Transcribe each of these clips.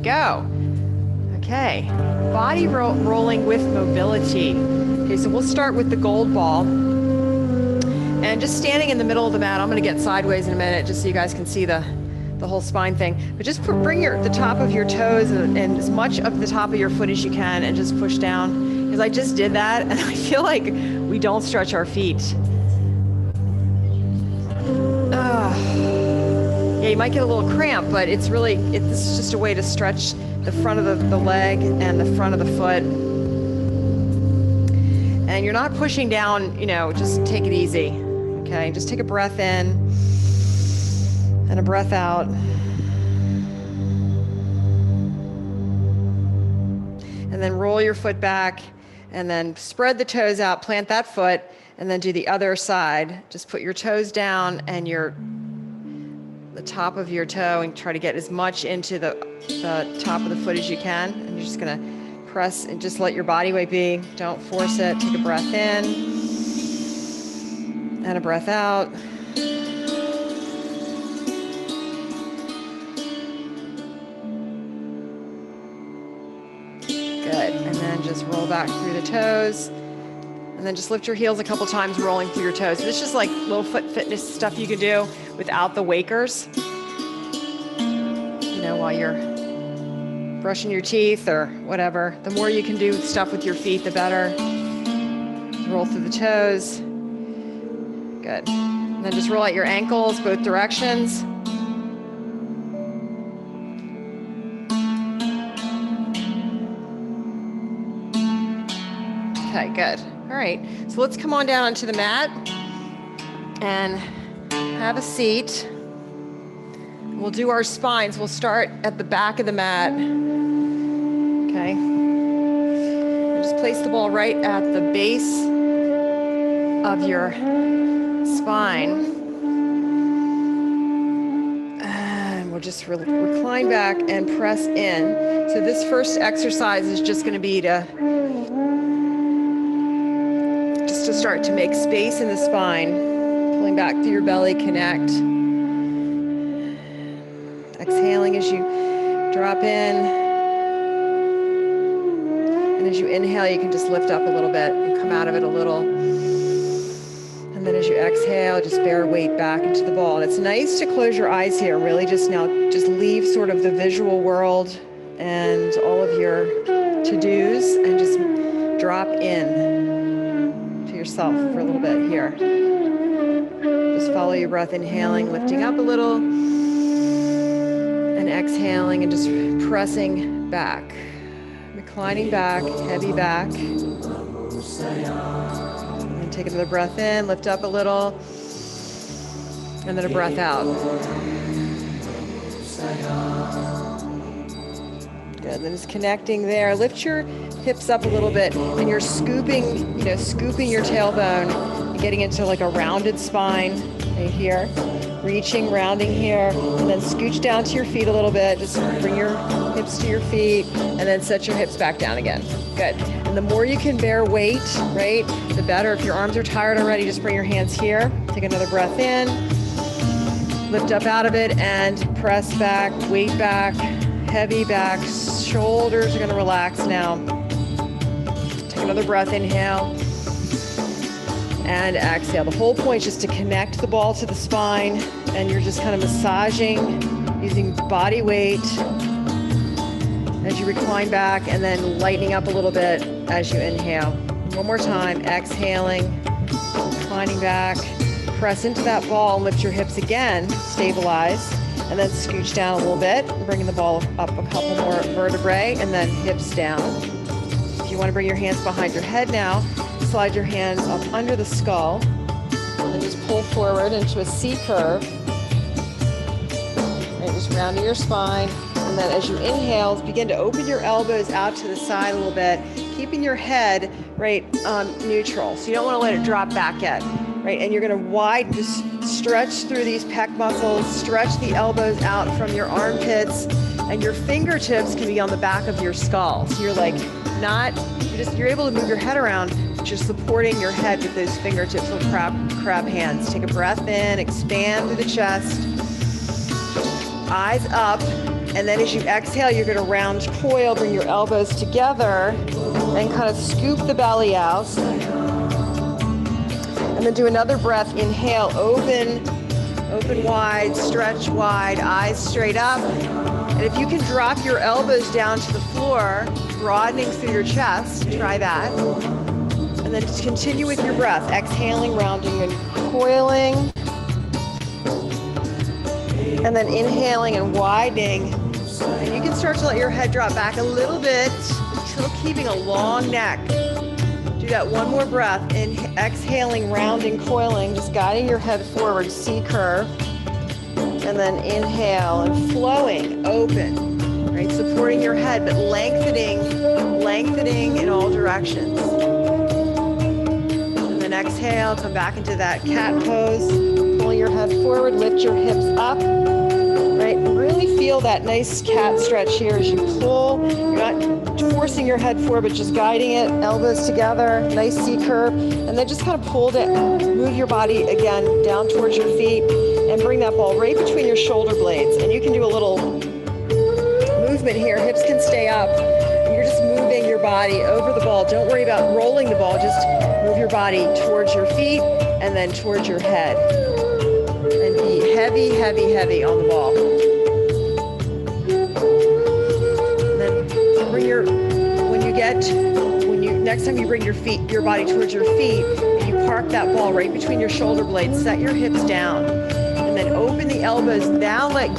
go. Okay, body rolling with mobility. Okay, so we'll start with the gold ball. And just standing in the middle of the mat, I'm gonna get sideways in a minute just so you guys can see the whole spine thing. But just bring the top of your toes and as much of the top of your foot as you can and just push down. Because I just did that and I feel like we don't stretch our feet. Yeah, you might get a little cramp, but this is just a way to stretch the front of the leg and the front of the foot. And you're not pushing down, just take it easy, okay? Just take a breath in and a breath out. And then roll your foot back and then spread the toes out, plant that foot, and then do the other side. Just put your toes down and the top of your toe and try to get as much into the top of the foot as you can. And you're just gonna press and just let your body weight be. Don't force it. Take a breath in and a breath out. Good. And then just roll back through the toes. And then just lift your heels a couple times, rolling through your toes. This is just like little foot fitness stuff you can do without the wakers. While you're brushing your teeth or whatever. The more you can do stuff with your feet, the better. Roll through the toes. Good. And then just roll out your ankles both directions. Okay, good. All right, so let's come on down onto the mat and have a seat. We'll do our spines. We'll start at the back of the mat. Okay. And just place the ball right at the base of your spine. And we'll just recline back and press in. So this first exercise is just going to be to start to make space in the spine, pulling back through your belly, connect. Exhaling as you drop in. And as you inhale, you can just lift up a little bit and come out of it a little. And then as you exhale, just bear weight back into the ball. And it's nice to close your eyes here, really just leave sort of the visual world and all of your to-dos and just drop in to yourself for a little bit here. Just follow your breath, inhaling, lifting up a little. And exhaling and just pressing back, reclining back, heavy back. And take another breath in, lift up a little, and then a breath out. Good, and then just connecting there. Lift your hips up a little bit, and you're scooping your tailbone and getting into like a rounded spine right here. Reaching, rounding here, and then scooch down to your feet a little bit. Just bring your hips to your feet, and then set your hips back down again. Good. And the more you can bear weight, right, the better. If your arms are tired already, just bring your hands here. Take another breath in. Lift up out of it, and press back, weight back, heavy back. Shoulders are going to relax now. Take another breath, inhale. And exhale. The whole point is just to connect the ball to the spine, and you're just kind of massaging using body weight as you recline back, and then lightening up a little bit as you inhale. One more time, exhaling, reclining back, press into that ball and lift your hips again, stabilize, and then scooch down a little bit, bringing the ball up a couple more vertebrae, and then hips down. If you want to bring your hands behind your head now, slide your hands up under the skull and just pull forward into a C curve. Right, just rounding your spine. And then as you inhale, begin to open your elbows out to the side a little bit, keeping your head right neutral. So you don't want to let it drop back yet. Right, and you're going to widen, just stretch through these pec muscles, stretch the elbows out from your armpits, and your fingertips can be on the back of your skull. So you're like you're able to move your head around, but you're supporting your head with those fingertips, little crab hands. Take a breath in, expand through the chest, eyes up, And then as you exhale, you're going to round coil, bring your elbows together, and kind of scoop the belly out. And then do another breath. Inhale, open wide, stretch wide, eyes straight up. And if you can drop your elbows down to the floor, broadening through your chest, try that. And then just continue with your breath, exhaling, rounding and coiling. And then inhaling and widening. And you can start to let your head drop back a little bit, still keeping a long neck. Do that one more breath. Exhaling, rounding, coiling, just guiding your head forward, C curve. And then inhale and flowing, open, right? Supporting your head, but lengthening in all directions. And then exhale, come back into that cat pose. Pulling your head forward, lift your hips up, right? Really feel that nice cat stretch here as you pull. You're not forcing your head forward, but just guiding it, elbows together, nice C curve. And then just kind of pull it, move your body again down towards your feet and bring that ball right between your shoulder blades. And you can do a little movement here. Hips can stay up. And you're just moving your body over the ball. Don't worry about rolling the ball. Just move your body towards your feet and then towards your head. And be heavy, heavy, heavy on the ball. And then bring next time you bring your body towards your feet, and you park that ball right between your shoulder blades, set your hips down. And then open the elbows down, let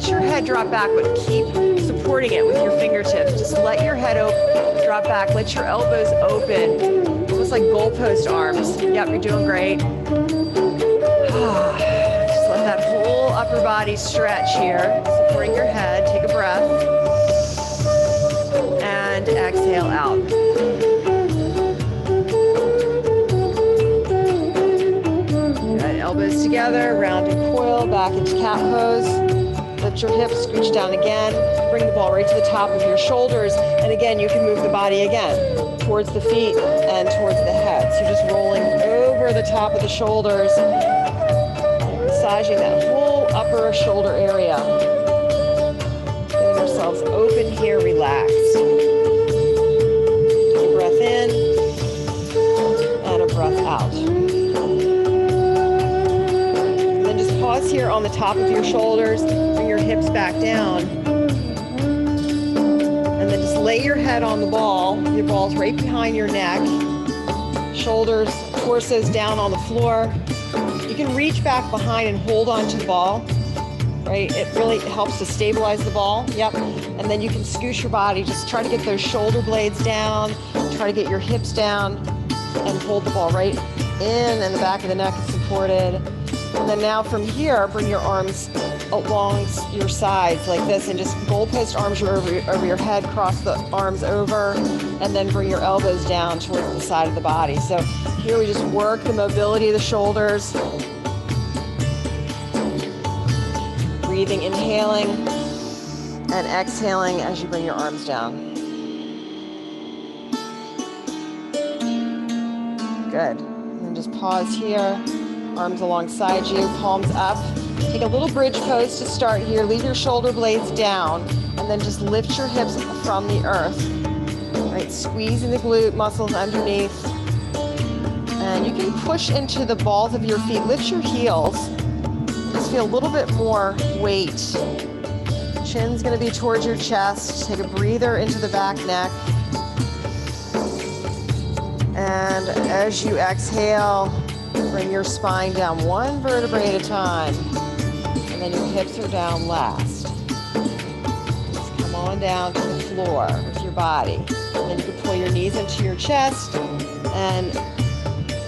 your head drop back, but keep supporting it with your fingertips. Just let your head drop back, let your elbows open, almost like goalpost arms. Yep, you're doing great. Just let that whole upper body stretch here, supporting your head. Take a breath. And exhale out. Elbows together, round and coil, back into cat pose. Lift your hips, scooch down again. Bring the ball right to the top of your shoulders. And again, you can move the body again towards the feet and towards the head. So just rolling over the top of the shoulders, massaging that whole upper shoulder area. Getting ourselves open here, relaxed. Take a breath in and a breath out. Pause here on the top of your shoulders, bring your hips back down, and then just lay your head on the ball. Your ball's right behind your neck, shoulders, torsos down on the floor. You can reach back behind and hold on to the ball, right? It really helps to stabilize the ball, yep. And then you can scooch your body, just try to get those shoulder blades down, try to get your hips down, and hold the ball right in, and the back of the neck is supported. And then now from here, bring your arms along your sides like this and just goalpost arms over your head, cross the arms over, and then bring your elbows down towards the side of the body. So here we just work the mobility of the shoulders. Breathing, inhaling, and exhaling as you bring your arms down. Good. And then just pause here. Arms alongside you, palms up. Take a little bridge pose to start here. Leave your shoulder blades down and then just lift your hips from the earth. Right, squeezing the glute muscles underneath. And you can push into the balls of your feet. Lift your heels. Just feel a little bit more weight. Chin's gonna be towards your chest. Take a breather into the back neck. And as you exhale, bring your spine down one vertebrae at a time. And then your hips are down last. Just come on down to the floor with your body. And then you can pull your knees into your chest and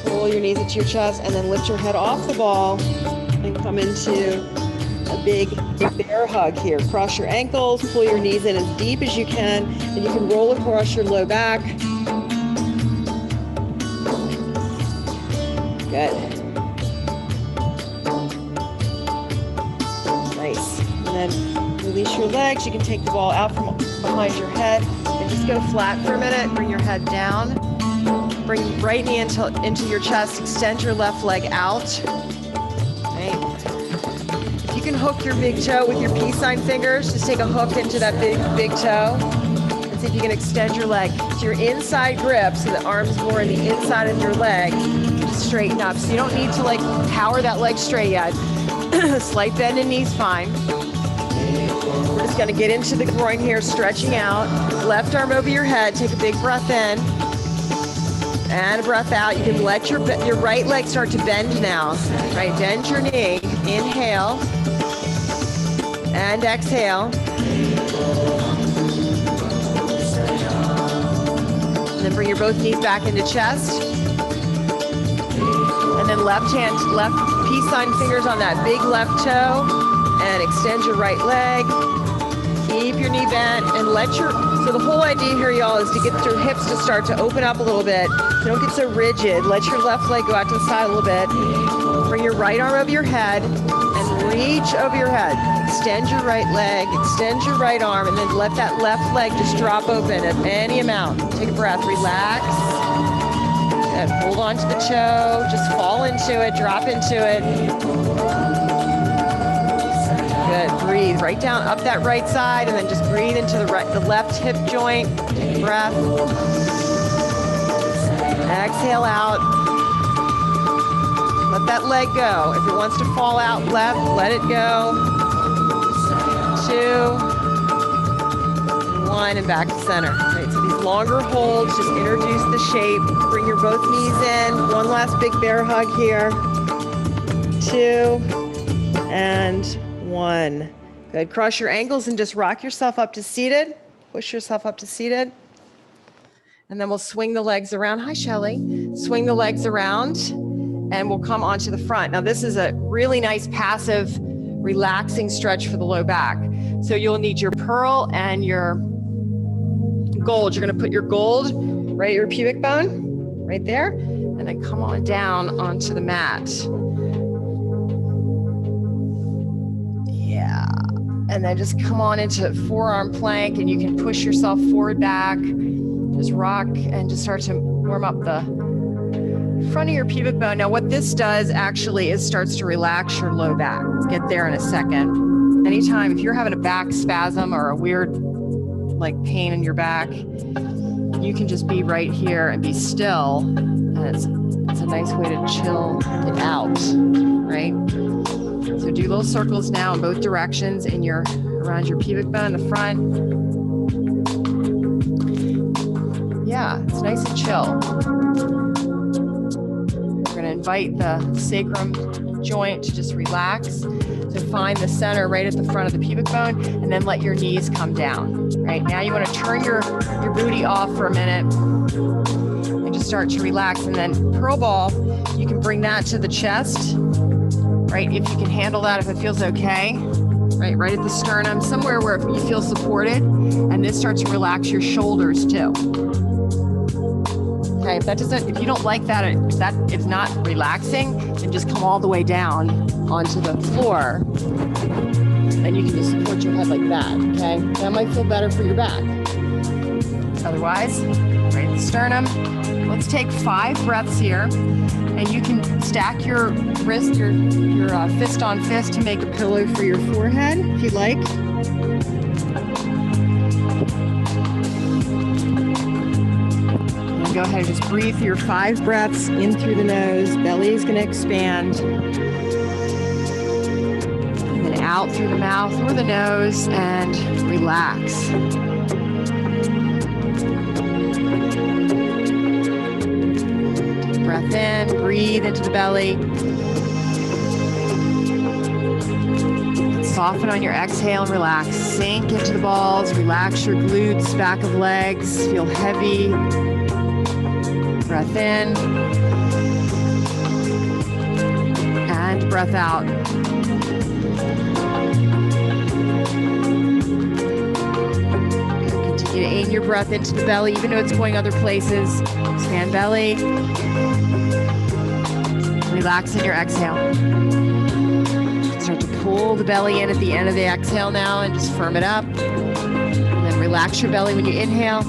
pull your knees into your chest and then lift your head off the ball and come into a big bear hug here. Cross your ankles, pull your knees in as deep as you can, and you can roll across your low back. Good. Nice. And then release your legs. You can take the ball out from behind your head and just go flat for a minute. Bring your head down. Bring right knee into your chest. Extend your left leg out. Right. If you can hook your big toe with your peace sign fingers. Just take a hook into that big toe. And see if you can extend your leg. So your inside grip, so the arm's more in the inside of your leg, just straighten up. So you don't need to like power that leg straight yet. Slight bend in knees, fine. We're just gonna get into the groin here, stretching out. Left arm over your head, take a big breath in. And a breath out. You can let your right leg start to bend now. Right, bend your knee. Inhale. And exhale. And then bring your both knees back into chest. And then left peace sign fingers on that big left toe. And extend your right leg. Keep your knee bent and so the whole idea here, y'all, is to get your hips to start to open up a little bit. So don't get so rigid. Let your left leg go out to the side a little bit. Bring your right arm over your head and reach over your head. Extend your right leg, extend your right arm, and then let that left leg just drop open at any amount. Take a breath, relax. And hold on to the toe, just fall into it, drop into it. Good, breathe right down, up that right side, and then just breathe into the left hip joint. Take a breath. Exhale out. Let that leg go. If it wants to fall out left, let it go. 2, 1, and back to center. Right, so these longer holds, just introduce the shape. Bring your both knees in. One last big bear hug here. 2, and 1. Good. Cross your ankles and just rock yourself up to seated. Push yourself up to seated. And then we'll swing the legs around. Hi, Shelly. Swing the legs around and we'll come onto the front. Now, this is a really nice passive, relaxing stretch for the low back. So you'll need your pearl and your gold. You're going to put your gold right at your pubic bone, right there, and then come on down onto the mat. Yeah. And then just come on into forearm plank, and you can push yourself forward, back, just rock and just start to warm up the front of your pubic bone. Now what this does actually is starts to relax your low back. Let's get there in a second. Anytime, if you're having a back spasm or a weird like pain in your back, you can just be right here and be still. And it's a nice way to chill it out, right? So do little circles now in both directions in around your pubic bone, the front. Yeah, it's nice and chill. We're gonna invite the sacrum joint to just relax. So find the center right at the front of the pubic bone, and then let your knees come down. Right, now you wanna turn your booty off for a minute and just start to relax. And then pearl ball, you can bring that to the chest, right? If you can handle that, if it feels okay, right at the sternum, somewhere where you feel supported. And this starts to relax your shoulders too. Okay, if you don't like that, if that is not relaxing, then just come all the way down onto the floor. And you can just support your head like that, okay? That might feel better for your back. Otherwise, right at the sternum. Let's take 5 breaths here. And you can stack your wrist, your fist on fist to make a pillow for your forehead, if you'd like. And go ahead and just breathe your 5 breaths in through the nose. Belly is going to expand. And then out through the mouth or the nose and relax. Breath in, breathe into the belly. Soften on your exhale and relax. Sink into the balls, relax your glutes, back of legs, feel heavy. Breath in. And breath out. Continue to aim your breath into the belly, even though it's going other places. Expand belly. Relax in your exhale. Start to pull the belly in at the end of the exhale now and just firm it up. And then relax your belly when you inhale.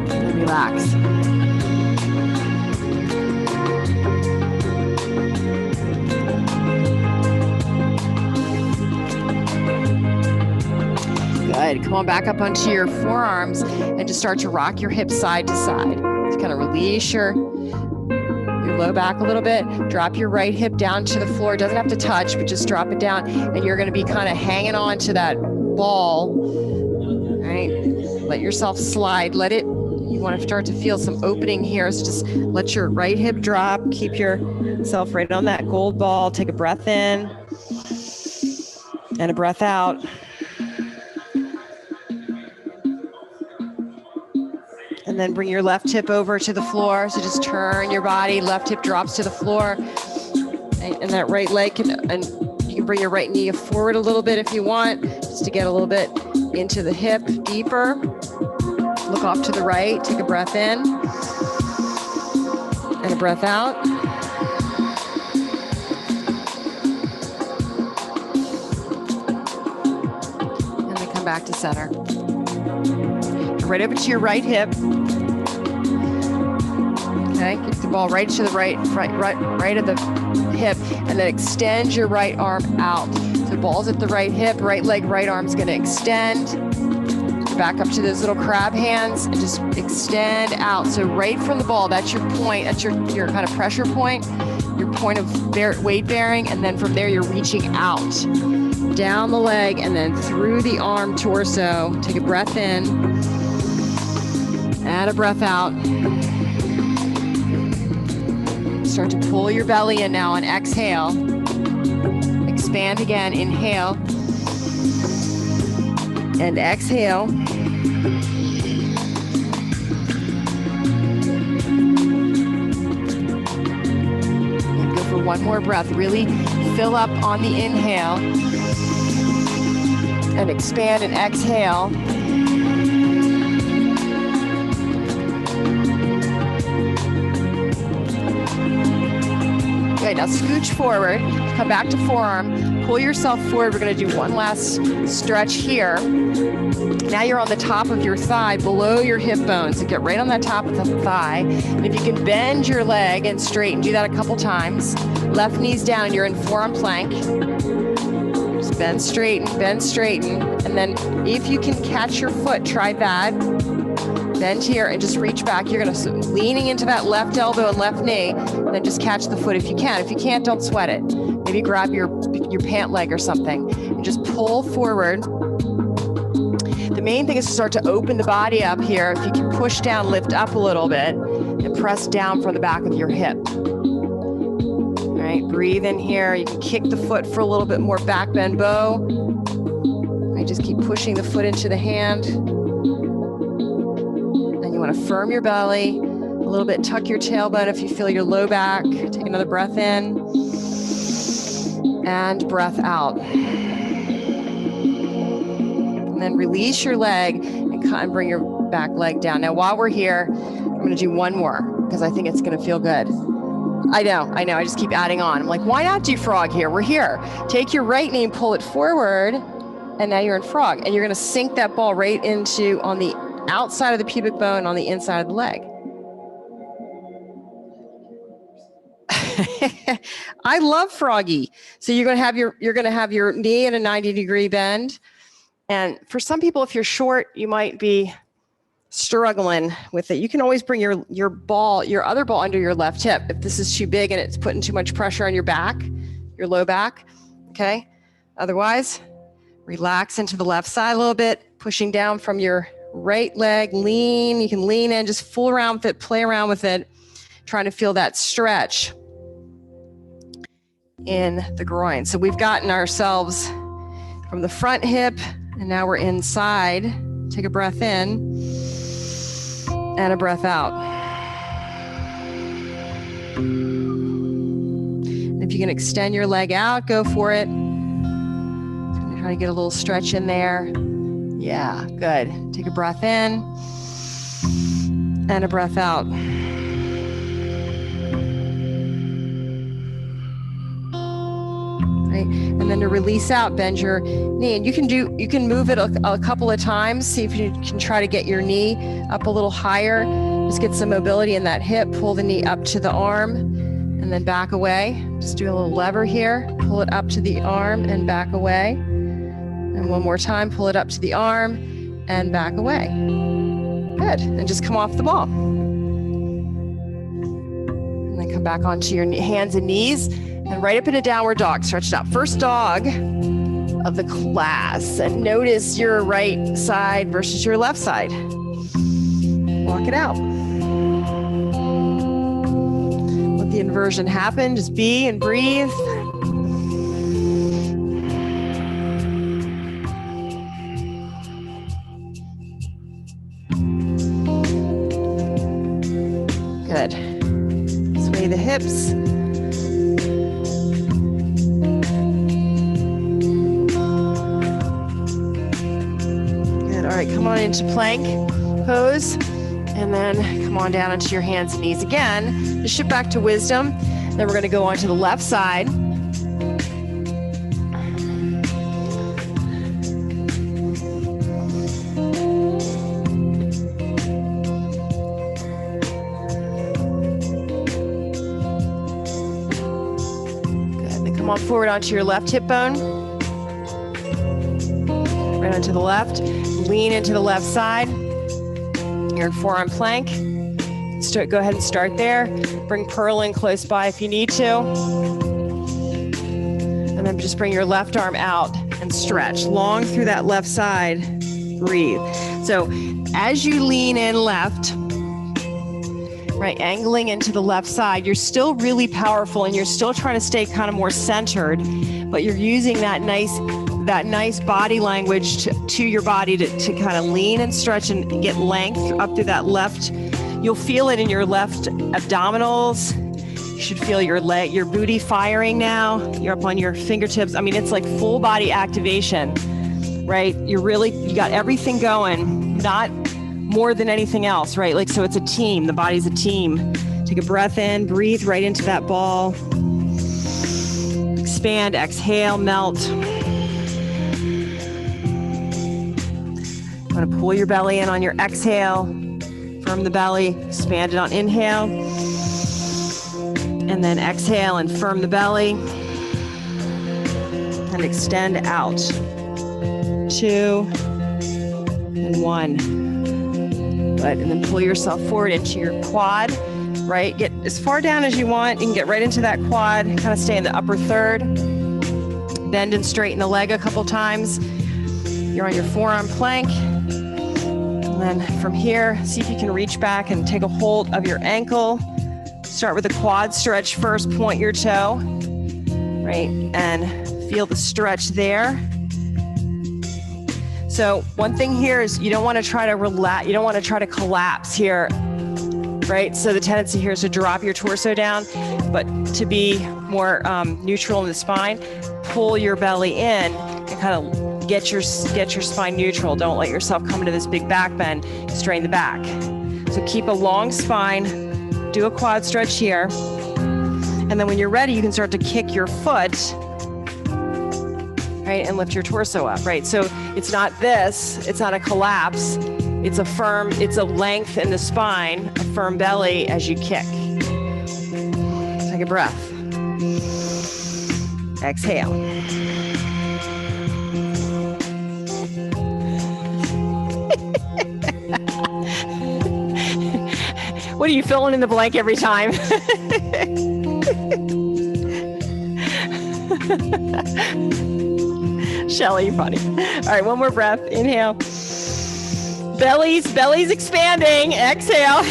And relax. Good. Come on back up onto your forearms and just start to rock your hips side to side. Just kind of release your low back a little bit. Drop your right hip down to the floor. It doesn't have to touch, but just drop it down. And you're going to be kind of hanging on to that ball. All right. Let yourself slide. Let it, you want to start to feel some opening here. So just let your right hip drop. Keep yourself right on that gold ball. Take a breath in and a breath out. And then bring your left hip over to the floor. So just turn your body, left hip drops to the floor. And that right leg can, and you can bring your right knee forward a little bit if you want, just to get a little bit into the hip deeper. Look off to the right, take a breath in and a breath out. And then come back to center. Right over to your right hip. Okay, kick the ball right to the right of the hip, and then extend your right arm out. So the ball's at the right hip, right leg, right arm's gonna extend. Back up to those little crab hands and just extend out. So right from the ball, that's your point, that's your kind of pressure point, your point of weight bearing, and then from there you're reaching out. Down the leg and then through the arm torso. Take a breath in. And a breath out. Start to pull your belly in now on exhale. Expand again, inhale. And exhale. And go for one more breath. Really fill up on the inhale. And expand and exhale. Okay, now scooch forward, come back to forearm, pull yourself forward. We're gonna do one last stretch here. Now you're on the top of your thigh, below your hip bone. So get right on that top of the thigh. And if you can bend your leg and straighten, do that a couple times. Left knee's down, you're in forearm plank. Just bend, straighten, and then if you can catch your foot, try that. Bend here and just reach back. You're gonna leaning into that left elbow and left knee, and then just catch the foot if you can. If you can't, don't sweat it. Maybe grab your pant leg or something and just pull forward. The main thing is to start to open the body up here. If you can push down, lift up a little bit, and press down from the back of your hip. All right, breathe in here. You can kick the foot for a little bit more, back bend bow. I just keep pushing the foot into the hand. You want to firm your belly a little bit, tuck your tailbone if you feel your low back. Take another breath in and breath out. And then release your leg and bring your back leg down. Now, while we're here, I'm going to do one more because I think it's going to feel good. I know. I just keep adding on. I'm like, why not do frog here? We're here. Take your right knee and pull it forward. And now you're in frog. And you're going to sink that ball right into on the outside of the pubic bone on the inside of the leg. I love froggy. So you're going to have your knee in a 90-degree bend. And for some people, if you're short, you might be struggling with it. You can always bring your other ball under your left hip. If this is too big and it's putting too much pressure on your back, your low back, okay? Otherwise, relax into the left side a little bit, pushing down from your right leg, lean. You can lean in, just fool around with it, play around with it, trying to feel that stretch in the groin. So we've gotten ourselves from the front hip, and now we're inside. Take a breath in and a breath out. And if you can extend your leg out, go for it. Try to get a little stretch in there. Yeah, good. Take a breath in and a breath out. Right. And then to release out, bend your knee. And you can move it a couple of times. See if you can try to get your knee up a little higher. Just get some mobility in that hip. Pull the knee up to the arm and then back away. Just do a little lever here. Pull it up to the arm and back away. And one more time, pull it up to the arm and back away. Good, and just come off the ball. And then come back onto your hands and knees and right up into downward dog. Stretch it out. First dog of the class. And notice your right side versus your left side. Walk it out. Let the inversion happen. Just be and breathe. Good. Sway the hips. Good. All right, come on into plank pose, and then come on down into your hands and knees again. Just shift back to wisdom. Then we're going to go on to the left side. Come on forward onto your left hip bone. Right onto the left. Lean into the left side. You're in forearm plank. Go ahead and start there. Bring Pearl in close by if you need to. And then just bring your left arm out and stretch. Long through that left side. Breathe. So as you lean in left, right, angling into the left side, you're still really powerful and you're still trying to stay kind of more centered, but you're using that nice body language to your body to kind of lean and stretch and get length up through that left. You'll feel it in your left abdominals. You should feel your leg, your booty firing now. You're up on your fingertips. I mean, it's like full body activation, right? You got everything going, not more than anything else, right? Like, so it's a team. The body's a team. Take a breath in, breathe right into that ball. Expand, exhale, melt. I'm gonna pull your belly in on your exhale. Firm the belly, expand it on inhale. And then exhale and firm the belly. And extend out. 2 and 1. Good, and then pull yourself forward into your quad, right? Get as far down as you want. You can get right into that quad, kind of stay in the upper third. Bend and straighten the leg a couple times. You're on your forearm plank. And then from here, see if you can reach back and take a hold of your ankle. Start with a quad stretch first, point your toe, right? And feel the stretch there. So one thing here is you don't want to try to relax, you don't want to try to collapse here, right? So the tendency here is to drop your torso down, but to be more neutral in the spine, pull your belly in and kind of get your spine neutral. Don't let yourself come into this big back bend, strain the back. So keep a long spine, do a quad stretch here. And then when you're ready, you can start to kick your foot, right, and lift your torso up, right? So it's not this, it's not a collapse, it's a length in the spine, a firm belly as you kick. Take a breath. Exhale. What are you filling in the blank every time? Shelly, you're funny. All right, one more breath. Inhale. Belly's expanding. Exhale.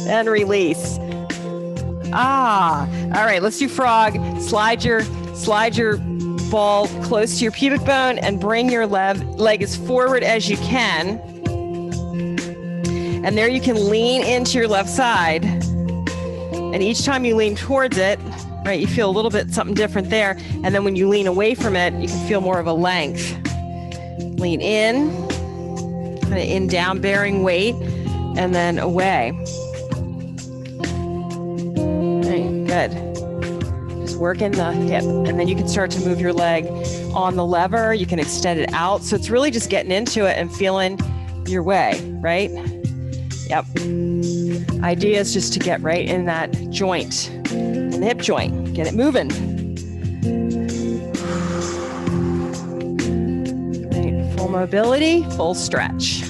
And release. All right, let's do frog. Slide your ball close to your pubic bone and bring your leg as forward as you can. And there you can lean into your left side. And each time you lean towards it, right, you feel a little bit something different there. And then when you lean away from it, you can feel more of a length. Lean in, kind of in down, bearing weight, and then away. Right, good. Just working the hip. And then you can start to move your leg on the lever. You can extend it out. So it's really just getting into it and feeling your way, right? Yep. Idea is just to get right in that joint, in the hip joint. Get it moving. Full mobility, full stretch.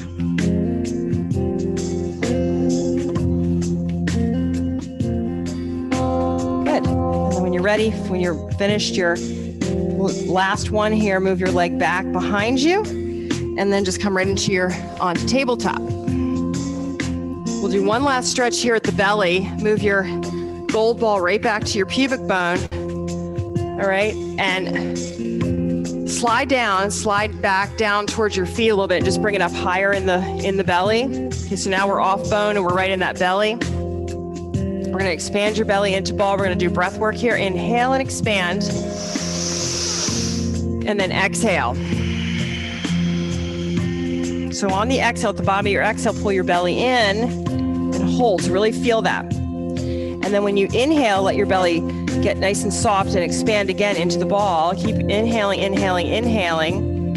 Good. And then when you're ready, when you're finished your last one here, move your leg back behind you, and then just come right into your onto tabletop. We'll do one last stretch here at the belly. Move your gold ball right back to your pubic bone. All right, and slide back down towards your feet a little bit. Just bring it up higher in the belly. Okay, so now we're off bone and we're right in that belly. We're gonna expand your belly into ball. We're gonna do breath work here. Inhale and expand. And then exhale. So on the exhale, at the bottom of your exhale, pull your belly in and hold. So really feel that. And then when you inhale, let your belly get nice and soft and expand again into the ball. Keep inhaling, inhaling, inhaling.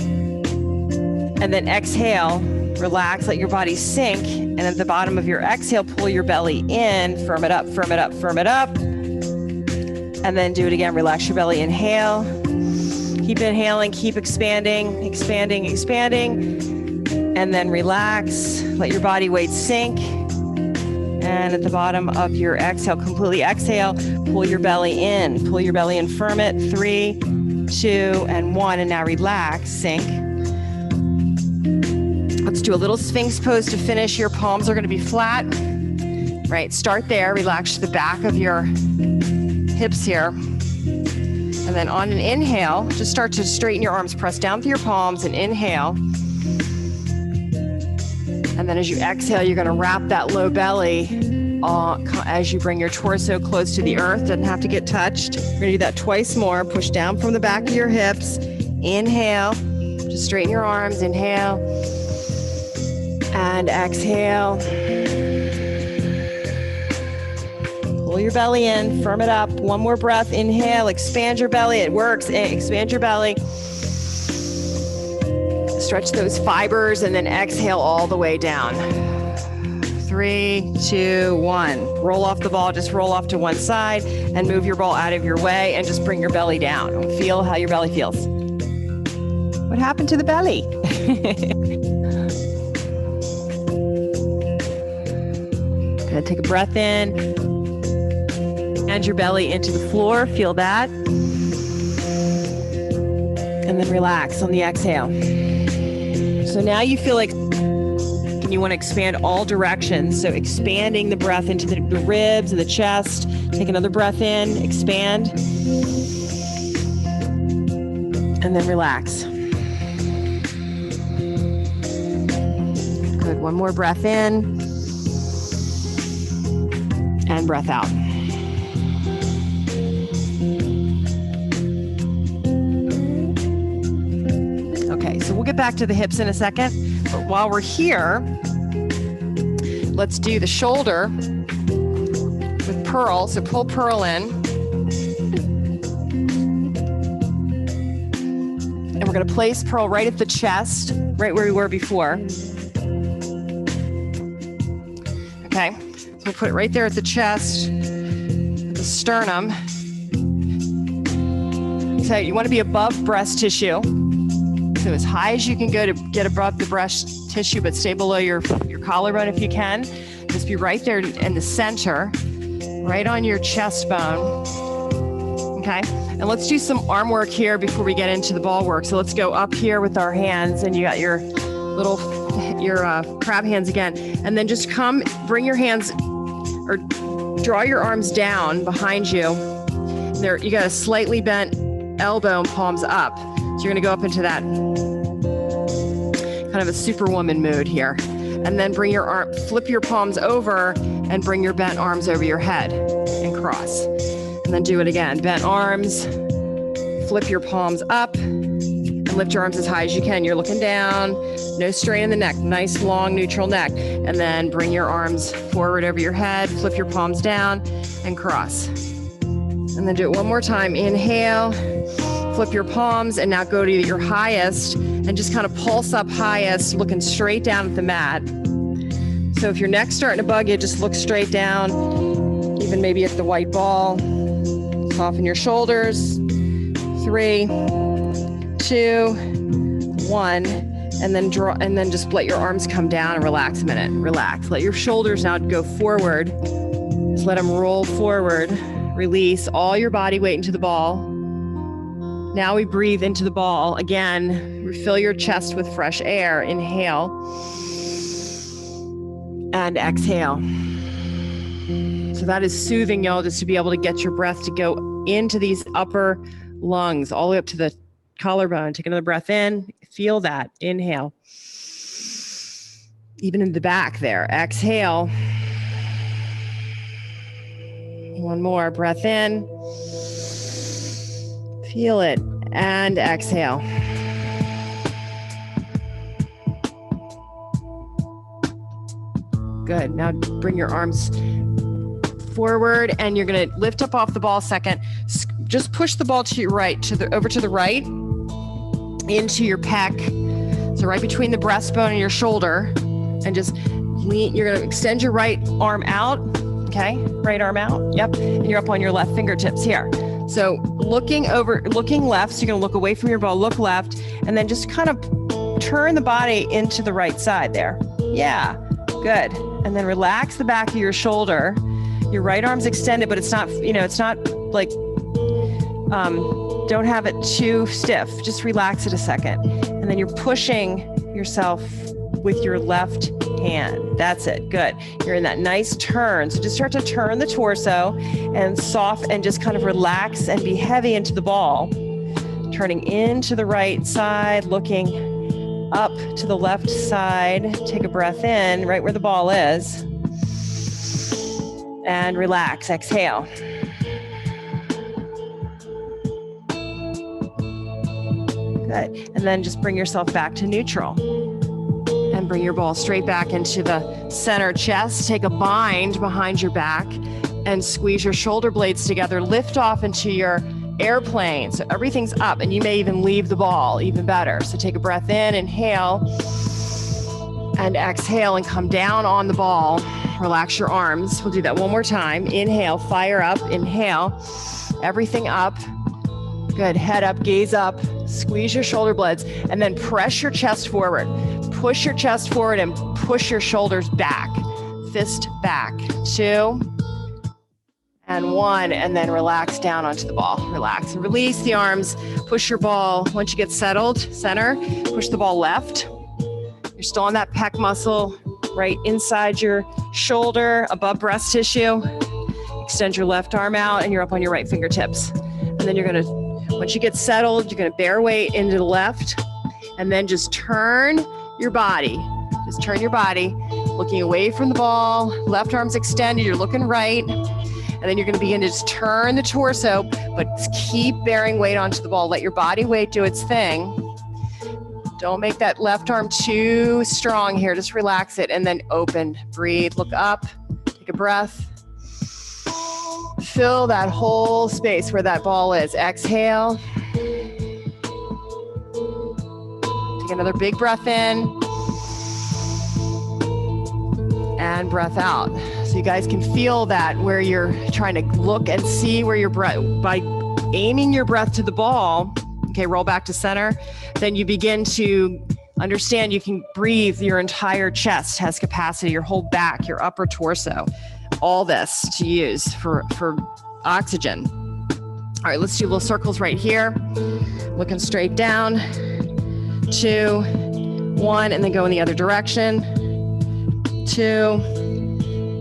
And then exhale, relax, let your body sink. And at the bottom of your exhale, pull your belly in, firm it up, firm it up, firm it up. And then do it again, relax your belly, inhale. Keep inhaling, keep expanding, expanding, expanding. And then relax, let your body weight sink. And at the bottom of your exhale, completely exhale, pull your belly in, firm it, 3, 2, and 1. And now relax, sink. Let's do a little Sphinx pose to finish. Your palms are gonna be flat. Right, start there, relax the back of your hips here. And then on an inhale, just start to straighten your arms, press down through your palms and inhale. And then as you exhale, you're gonna wrap that low belly as you bring your torso close to the earth. Doesn't have to get touched. We're gonna do that twice more. Push down from the back of your hips. Inhale, just straighten your arms, inhale. And exhale. Pull your belly in, firm it up. One more breath, inhale, expand your belly. It works, expand your belly. Stretch those fibers and then exhale all the way down. 3, 2, 1. Roll off the ball, just roll off to one side and move your ball out of your way and just bring your belly down. Feel how your belly feels. What happened to the belly? Gonna take a breath in. And your belly into the floor, feel that. And then relax on the exhale. So now you feel like you want to expand all directions. So expanding the breath into the ribs and the chest. Take another breath in, expand. And then relax. Good, one more breath in. And breath out. Okay, so we'll get back to the hips in a second, but while we're here, let's do the shoulder with Pearl. So pull Pearl in. And we're gonna place Pearl right at the chest, right where we were before. Okay, so we'll put it right there at the chest, the sternum. So you wanna be above breast tissue. So as high as you can go to get above the breast tissue, but stay below your collarbone if you can. Just be right there in the center, right on your chest bone. Okay, and let's do some arm work here before we get into the ball work. So let's go up here with our hands, and you got your little, crab hands again. And then just bring your hands, or draw your arms down behind you. There, you got a slightly bent elbow and palms up. So you're gonna go up into that kind of a superwoman mood here. And then flip your palms over and bring your bent arms over your head and cross. And then do it again. Bent arms, flip your palms up and lift your arms as high as you can. You're looking down, no strain in the neck, nice long neutral neck. And then bring your arms forward over your head, flip your palms down and cross. And then do it one more time. Inhale. Flip your palms and now go to your highest and just kind of pulse up highest, looking straight down at the mat. So if your neck's starting to bug you, just look straight down, even maybe at the white ball. Soften your shoulders. 3, 2, 1. and then just let your arms come down and relax a minute. Relax. Let your shoulders now go forward. Just let them roll forward. Release all your body weight into the ball. Now we breathe into the ball. Again, refill your chest with fresh air. Inhale and exhale. So that is soothing, y'all, just to be able to get your breath to go into these upper lungs, all the way up to the collarbone. Take another breath in. Feel that. Inhale. Even in the back there. Exhale. One more. Breath in. Feel it. And exhale. Good. Now bring your arms forward, and you're going to lift up off the ball a second. Just push the ball to your right, over to the right, into your pec. So right between the breastbone and your shoulder, and just lean. You're going to extend your right arm out. Okay, right arm out. Yep, and you're up on your left fingertips here. So looking left. So you're going to look away from your ball, look left, and then just kind of turn the body into the right side there. Yeah, good. And then relax the back of your shoulder. Your right arm's extended, but it's not, it's not like, don't have it too stiff. Just relax it a second. And then you're pushing yourself with your left hand. That's it. Good. You're in that nice turn. So just start to turn the torso and and just kind of relax and be heavy into the ball. Turning into the right side, looking up to the left side. Take a breath in right where the ball is. And relax. Exhale. Good. And then just bring yourself back to neutral. And bring your ball straight back into the center chest. Take a bind behind your back and squeeze your shoulder blades together. Lift off into your airplane. So everything's up, and you may even leave the ball, even better. So take a breath in, inhale, and exhale, and come down on the ball. Relax your arms. We'll do that one more time. Inhale, fire up, inhale, everything up. Good, head up, gaze up, squeeze your shoulder blades, and then press your chest forward. Push your chest forward and push your shoulders back. Fist back. 2 and 1, and then relax down onto the ball. Relax and release the arms. Push your ball. Once you get settled, center, push the ball left. You're still on that pec muscle right inside your shoulder, above breast tissue. Extend your left arm out, and you're up on your right fingertips. And then you're going to, once you get settled, you're going to bear weight into the left, and then just turn your body. Just turn your body, looking away from the ball. Left arm's extended, you're looking right. And then you're going to begin to just turn the torso, but keep bearing weight onto the ball. Let your body weight do its thing. Don't make that left arm too strong here. Just relax it, and then open. Breathe, look up, take a breath. Fill that whole space where that ball is. Exhale. Take another big breath in. And breath out. So you guys can feel that where you're trying to look and see where your breath, by aiming your breath to the ball. Okay, roll back to center. Then you begin to understand you can breathe. Your entire chest has capacity, your whole back, your upper torso, all this to use for oxygen. All right, let's do little circles right here. Looking straight down. 2, 1, and then go in the other direction. 2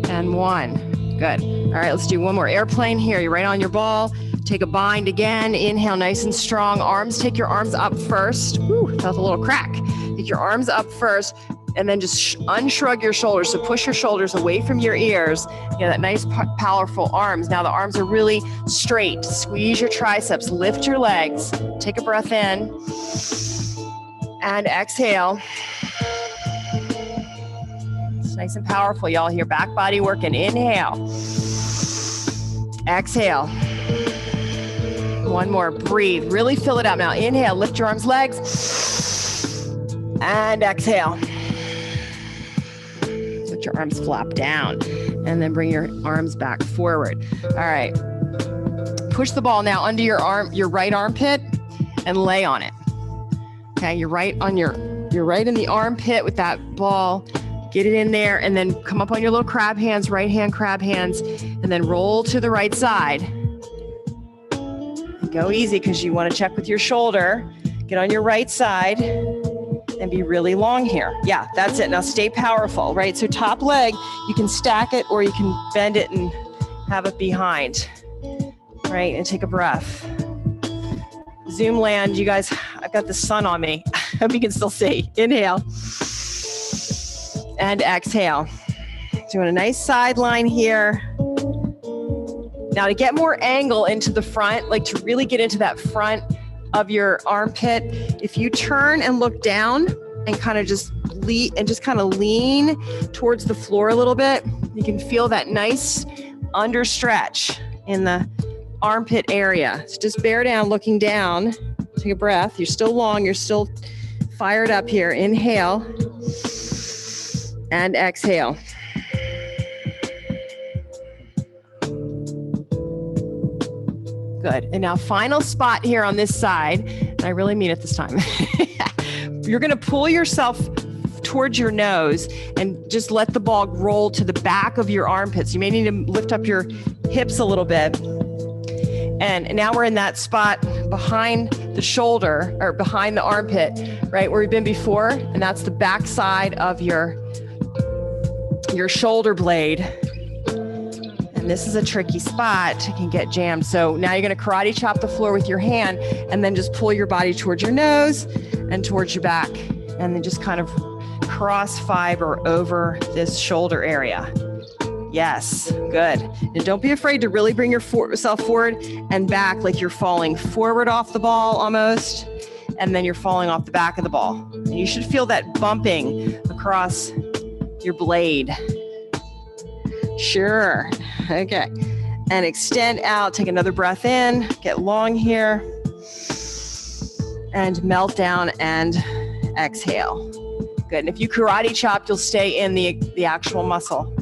and 1. Good. All right, let's do one more airplane here. You're right on your ball. Take a bind again. Inhale, nice and strong. Arms, take your arms up first. Woo, felt a little crack. Take your arms up first, and then just unshrug your shoulders. So push your shoulders away from your ears. You know, that nice, powerful arms. Now the arms are really straight. Squeeze your triceps, lift your legs. Take a breath in and exhale. It's nice and powerful, y'all. Here, back body working. Inhale. Exhale. One more. Breathe. Really fill it out now. Inhale. Lift your arms, legs. And exhale. Let your arms flop down. And then bring your arms back forward. All right. Push the ball now under your right armpit, and lay on it. Okay, you're right on your You're right in the armpit with that ball. Get it in there and then come up on your little crab hands, right hand crab hands, and then roll to the right side. And go easy because you want to check with your shoulder. Get on your right side and be really long here. Yeah, that's it. Now stay powerful, right? So top leg, you can stack it or you can bend it and have it behind, right? And take a breath. Zoom land, you guys, I've got the sun on me. I hope you can still see. Inhale and exhale. Doing a nice side line here. Now to get more angle into the front, like to really get into that front of your armpit, if you turn and look down and kind of just lean towards the floor a little bit, you can feel that nice under stretch in the armpit area. So just bear down, looking down. Take a breath. You're still long. You're still fired up here. Inhale and exhale. Good. And now final spot here on this side, and I really mean it this time. You're going to pull yourself towards your nose and just let the ball roll to the back of your armpits. You may need to lift up your hips a little bit. And now we're in that spot behind the shoulder or behind the armpit, right where we've been before. And that's the back side of your shoulder blade. And this is a tricky spot. It can get jammed. So now you're going to karate chop the floor with your hand and then just pull your body towards your nose and towards your back. And then just kind of cross fiber over this shoulder area. Yes, good. And don't be afraid to really bring yourself forward and back like you're falling forward off the ball almost. And then you're falling off the back of the ball. And you should feel that bumping across your blade. Sure. Okay. And extend out. Take another breath in. Get long here. And melt down and exhale. Good. And if you karate chopped, you'll stay in the actual muscle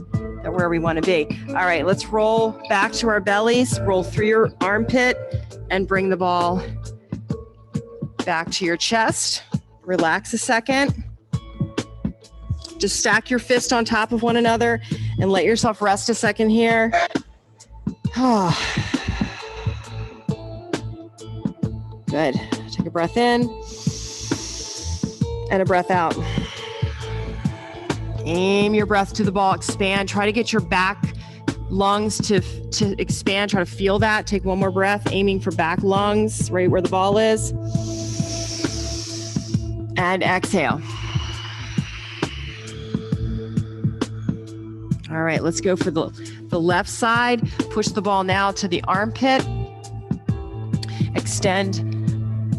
where we want to be. All right, let's roll back to our bellies. Roll through your armpit and bring the ball back to your chest. Relax a second. Just stack your fist on top of one another and let yourself rest a second here. Good. Take a breath in and a breath out. Aim your breath to the ball, expand. Try to get your back lungs to expand. Try to feel that. Take one more breath, aiming for back lungs, right where the ball is. And exhale. All right, let's go for the left side. Push the ball now to the armpit. Extend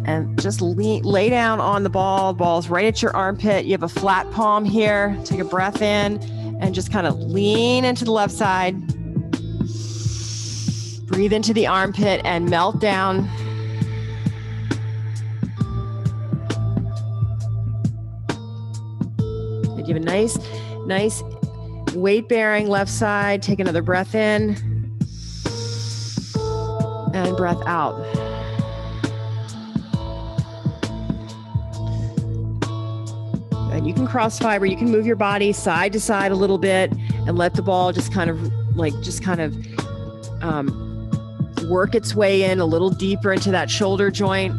and just lay down on the ball. Ball's right at your armpit. You have a flat palm here. Take a breath in and just kind of lean into the left side. Breathe into the armpit and melt down. You have a nice weight-bearing left side. Take another breath in and breath out. And you can cross fiber. You can move your body side to side a little bit and let the ball just kind of work its way in a little deeper into that shoulder joint.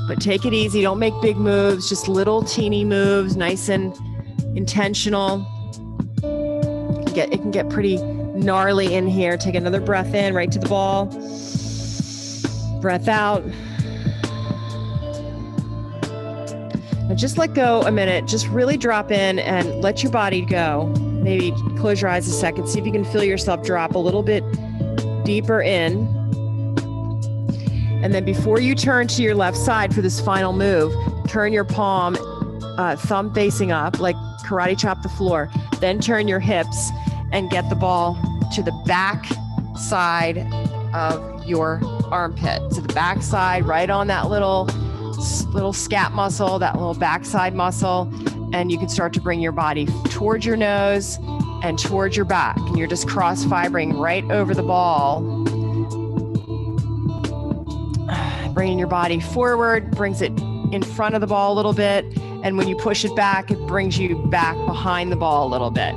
But take it easy. Don't make big moves. Just little teeny moves, nice and intentional. It can get pretty gnarly in here. Take another breath in, right to the ball. Breath out. Now just let go a minute. Just really drop in and let your body go. Maybe close your eyes a second. See if you can feel yourself drop a little bit deeper in. And then before you turn to your left side for this final move, turn your palm, thumb facing up, like karate chop the floor. Then turn your hips and get the ball to the back side of your armpit. To the back side, right on that little scap muscle, that little backside muscle. And you can start to bring your body towards your nose and towards your back. And you're just cross fibering right over the ball. Bringing your body forward, brings it in front of the ball a little bit. And when you push it back, it brings you back behind the ball a little bit.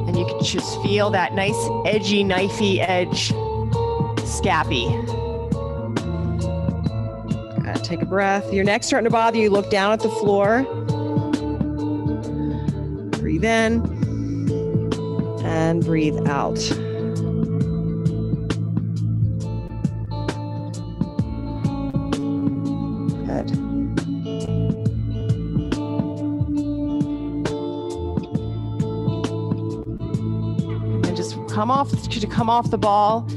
And you can just feel that nice edgy, knifey edge scappy. Take a breath. Your neck's starting to bother you. Look down at the floor. Breathe in and breathe out. Good. And just come off the ball.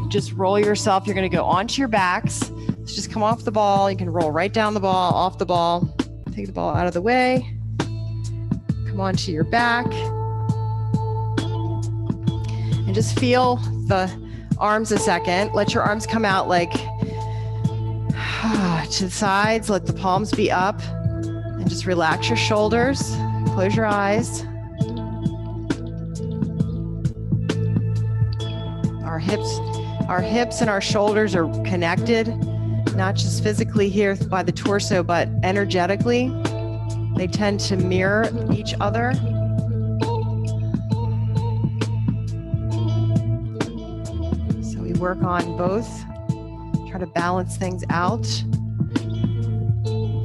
Just roll yourself. You're going to go onto your backs. So just come off the ball. You can roll right down the ball, off the ball. Take the ball out of the way. Come onto your back. And just feel the arms a second. Let your arms come out like to the sides. Let the palms be up. And just relax your shoulders. Close your eyes. Our hips and our shoulders are connected, not just physically here by the torso, but energetically. They tend to mirror each other. So we work on both, try to balance things out.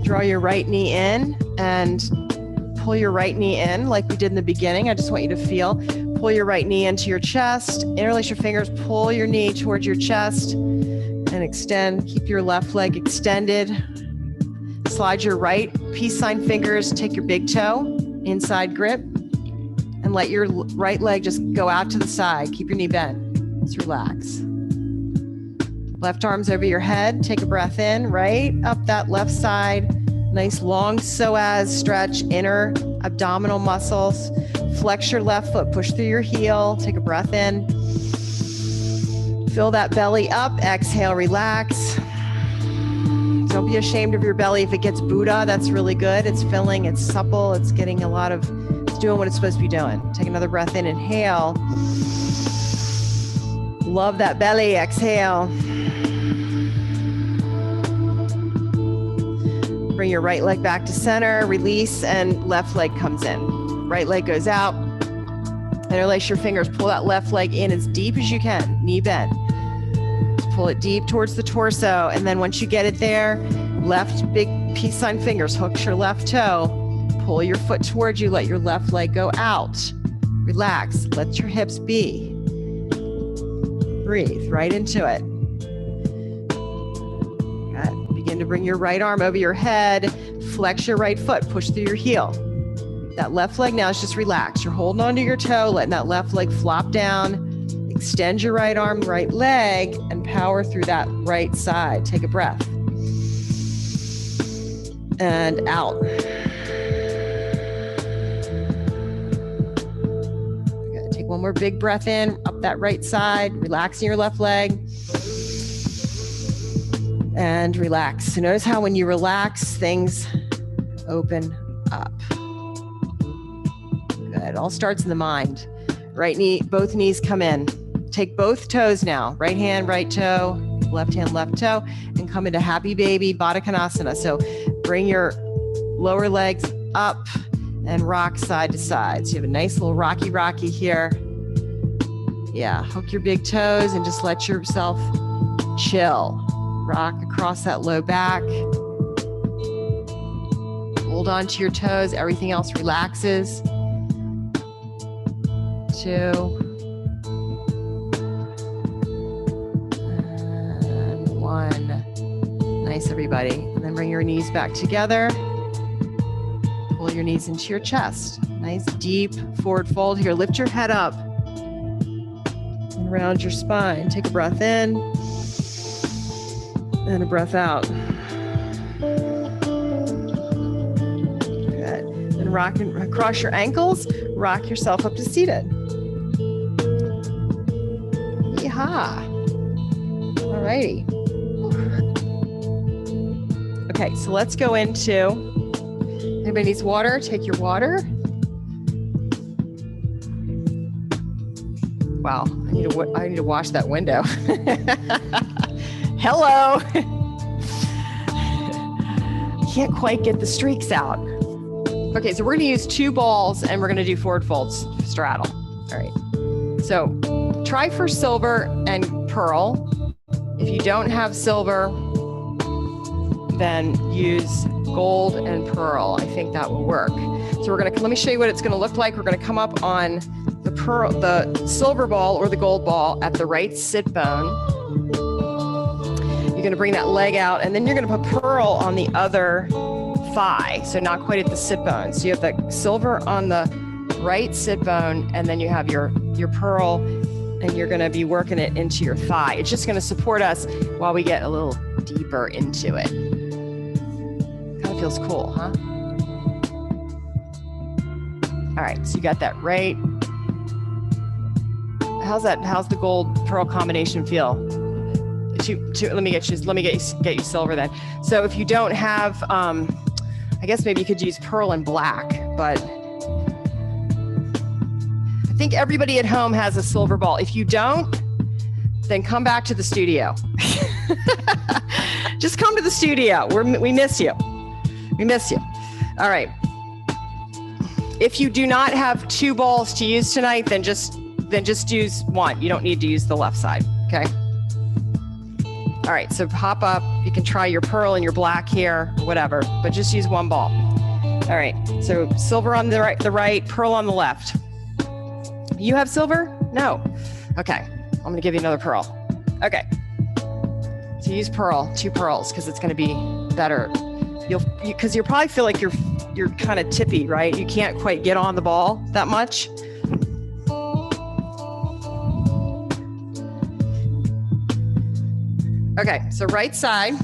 Draw your right knee in and pull your right knee in like we did in the beginning. I just want you to feel. Pull your right knee into your chest, interlace your fingers, pull your knee towards your chest and extend. Keep your left leg extended. Slide your right peace sign fingers, take your big toe, inside grip, and let your right leg just go out to the side. Keep your knee bent. Just relax. Left arms over your head. Take a breath in, right up that left side. Nice long psoas stretch, inner abdominal muscles. Flex your left foot, push through your heel. Take a breath in. Fill that belly up. Exhale, relax. Don't be ashamed of your belly. If it gets Buddha, that's really good. It's filling, it's supple, it's doing what it's supposed to be doing. Take another breath in, inhale. Love that belly, exhale. Bring your right leg back to center, release, and left leg comes in. Right leg goes out. Interlace your fingers, pull that left leg in as deep as you can, knee bend. Just pull it deep towards the torso, and then once you get it there, left big peace sign fingers, hooks your left toe, pull your foot towards you, let your left leg go out. Relax, let your hips be. Breathe right into it. Good. Begin to bring your right arm over your head, flex your right foot, push through your heel. That left leg now is just relaxed. You're holding onto your toe, letting that left leg flop down. Extend your right arm, right leg, and power through that right side. Take a breath. And out. Good. Take one more big breath in, up that right side, relaxing your left leg. And relax. So notice how when you relax, things open up. It all starts in the mind. Right knee, both knees come in. Take both toes now. Right hand, right toe, left hand, left toe, and come into happy baby, Baddha Konasana. So bring your lower legs up and rock side to side. So you have a nice little rocky here. Yeah, hook your big toes and just let yourself chill. Rock across that low back. Hold on to your toes. Everything else relaxes. 2, and 1. Nice, everybody. And then bring your knees back together. Pull your knees into your chest. Nice deep forward fold here. Lift your head up and round your spine. Take a breath in and a breath out. Good. Then rock and across your ankles. Rock yourself up to seated. Yeehaw. All righty. Okay, so let's go into, anybody needs water? Take your water. Wow, I need to wash that window. Hello. can't quite get the streaks out. Okay, so we're gonna use 2 balls and we're gonna do forward folds straddle. All right, so try for silver and pearl. If you don't have silver, then use gold and pearl. I think that will work. So we're gonna, let me show you what it's gonna look like. We're gonna come up on the silver ball or the gold ball at the right sit bone. You're gonna bring that leg out, and then you're gonna put pearl on the other thigh, so not quite at the sit bone. So you have the silver on the right sit bone, and then you have your pearl, and you're gonna be working it into your thigh. It's just gonna support us while we get a little deeper into it. Kind of feels cool, huh? All right, so you got that right. How's the gold pearl combination feel? Let me get you silver then. So if you don't have, I guess maybe you could use pearl and black, but I think everybody at home has a silver ball. If you don't, then come back to the studio. Just come to the studio. We miss you. We miss you. All right. If you do not have 2 balls to use tonight, then just use 1. You don't need to use the left side, okay? All right, so hop up. You can try your pearl and your black here, whatever, but just use 1 ball. All right, so silver on the right, pearl on the left. You have silver? No. Okay, I'm gonna give you another pearl. Okay, so use pearl, 2 pearls, because it's gonna be better. Because you'll probably feel like you're kind of tippy, right? You can't quite get on the ball that much. Okay, so right side.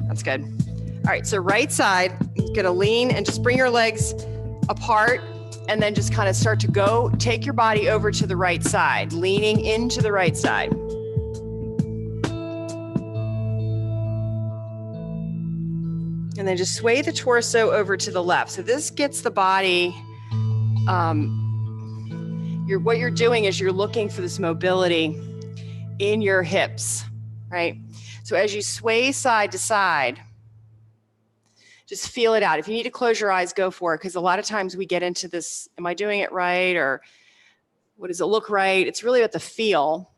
That's good. All right, so right side, you're gonna lean and just bring your legs apart and then just kind of start to take your body over to the right side, leaning into the right side. And then just sway the torso over to the left. So this gets the body, what you're doing is you're looking for this mobility in your hips, right? So as you sway side to side, just feel it out. If you need to close your eyes, go for it, because a lot of times we get into this, am I doing it right? Or what does it look right? It's really about the feel.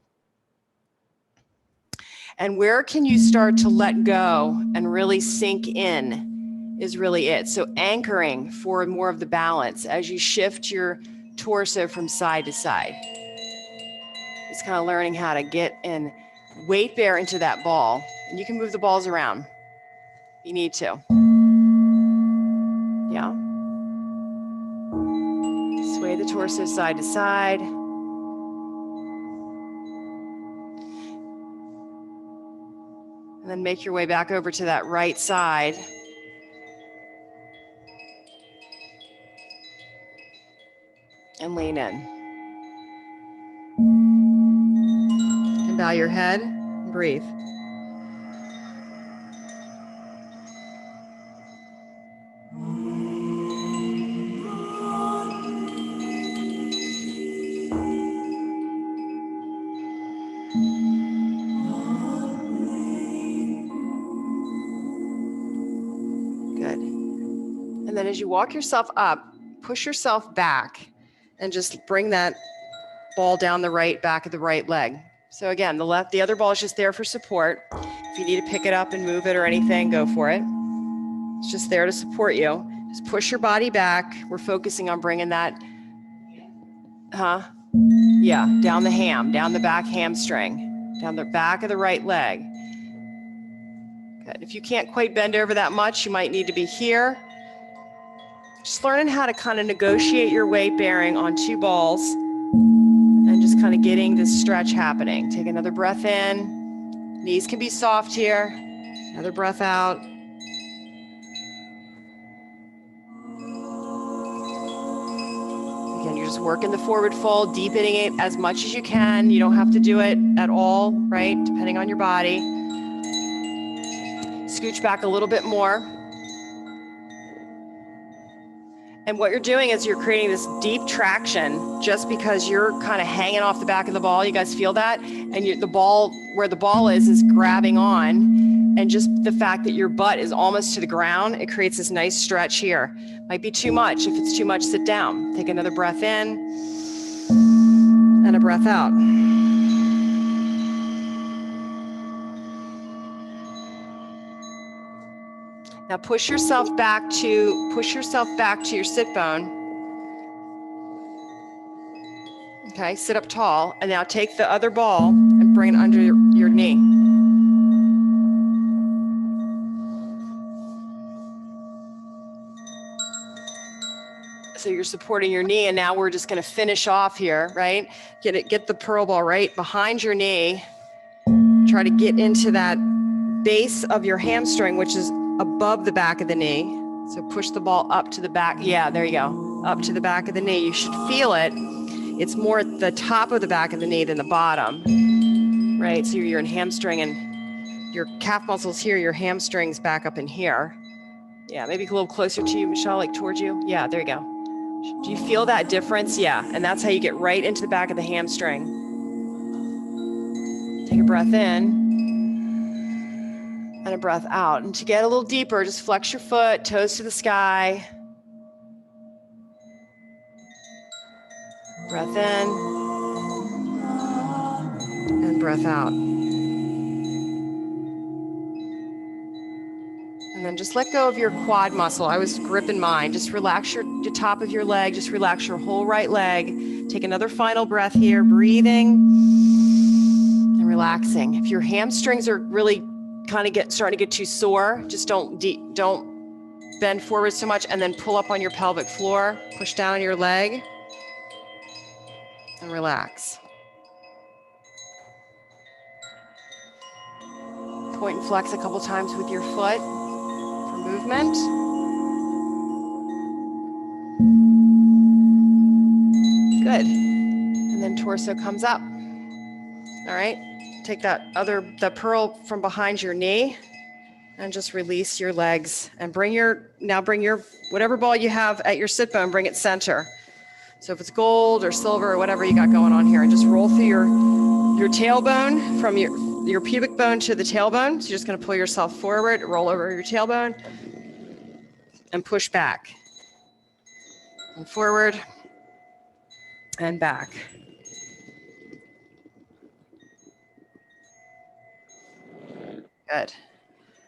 And where can you start to let go and really sink in is really it. So anchoring for more of the balance as you shift your torso from side to side. Just kind of learning how to get and weight bear into that ball. And you can move the balls around if you need to. Yeah. Sway the torso side to side. And then make your way back over to that right side. And lean in. And bow your head and breathe. Good. And then as you walk yourself up, push yourself back and just bring that ball down the right back of the right leg. So again, the other ball is just there for support. If you need to pick it up and move it or anything, go for it. It's just there to support you. Just push your body back. We're focusing on bringing that, yeah, down the back hamstring, down the back of the right leg. Good. If you can't quite bend over that much, you might need to be here. Just learning how to kind of negotiate your weight bearing on 2 balls and just kind of getting this stretch happening. Take another breath in. Knees can be soft here. Another breath out. Again, you're just working the forward fold, deepening it as much as you can. You don't have to do it at all, right? Depending on your body. Scooch back a little bit more. And what you're doing is you're creating this deep traction just because you're kind of hanging off the back of the ball. You guys feel that? And the ball, where the ball is grabbing on. And just the fact that your butt is almost to the ground, it creates this nice stretch here. Might be too much. If it's too much, sit down. Take another breath in and a breath out. Now push yourself back to your sit bone. Okay, sit up tall, and now take the other ball and bring it under your knee. So you're supporting your knee, and now we're just going to finish off here, right? Get the pearl ball right behind your knee. Try to get into that base of your hamstring, which is above the back of the knee. So push the ball up to the back. Yeah, there you go. Up to the back of the knee. You should feel it. It's more at the top of the back of the knee than the bottom, right? So you're in hamstring, and your calf muscles here, your hamstrings back up in here. Yeah, maybe a little closer to you, Michelle, like towards you. Yeah, there you go. Do you feel that difference? Yeah, and that's how you get right into the back of the hamstring. Take a breath in and a breath out. And to get a little deeper, just flex your foot, toes to the sky. Breath in and breath out. And then just let go of your quad muscle. I was gripping mine. Just relax the top of your leg. Just relax your whole right leg. Take another final breath here, breathing and relaxing. If your hamstrings are really kind of starting to get too sore, just don't bend forward so much, and then pull up on your pelvic floor, push down on your leg, and relax. Point and flex a couple times with your foot for movement. Good. And then torso comes up. All right. Take the pearl from behind your knee and just release your legs, and bring your whatever ball you have at your sit bone, bring it center. So if it's gold or silver or whatever you got going on here, and just roll through your tailbone from your pubic bone to the tailbone. So you're just going to pull yourself forward, roll over your tailbone, and push back. And forward and back. Good.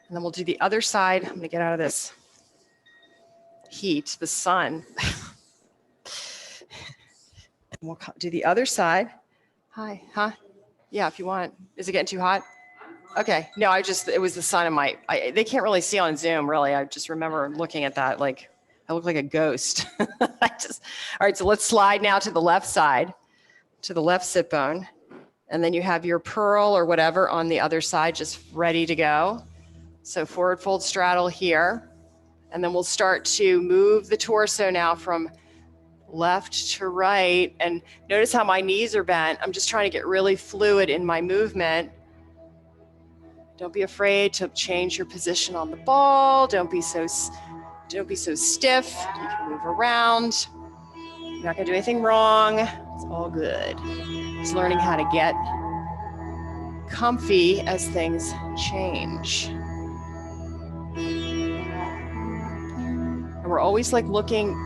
And then we'll do the other side. I'm going to get out of this heat, the sun. And we'll do the other side. Hi, huh? Yeah, if you want. Is it getting too hot? Okay. No, it was the sun in they can't really see on Zoom, really. I just remember looking at that, like, I look like a ghost. All right, so let's slide now to the left side, to the left sit bone. And then you have your pearl or whatever on the other side, just ready to go. So forward fold straddle here. And then we'll start to move the torso now from left to right. And notice how my knees are bent. I'm just trying to get really fluid in my movement. Don't be afraid to change your position on the ball. Don't be so stiff. You can move around. You're not gonna do anything wrong. It's all good. Just learning how to get comfy as things change. And we're always like looking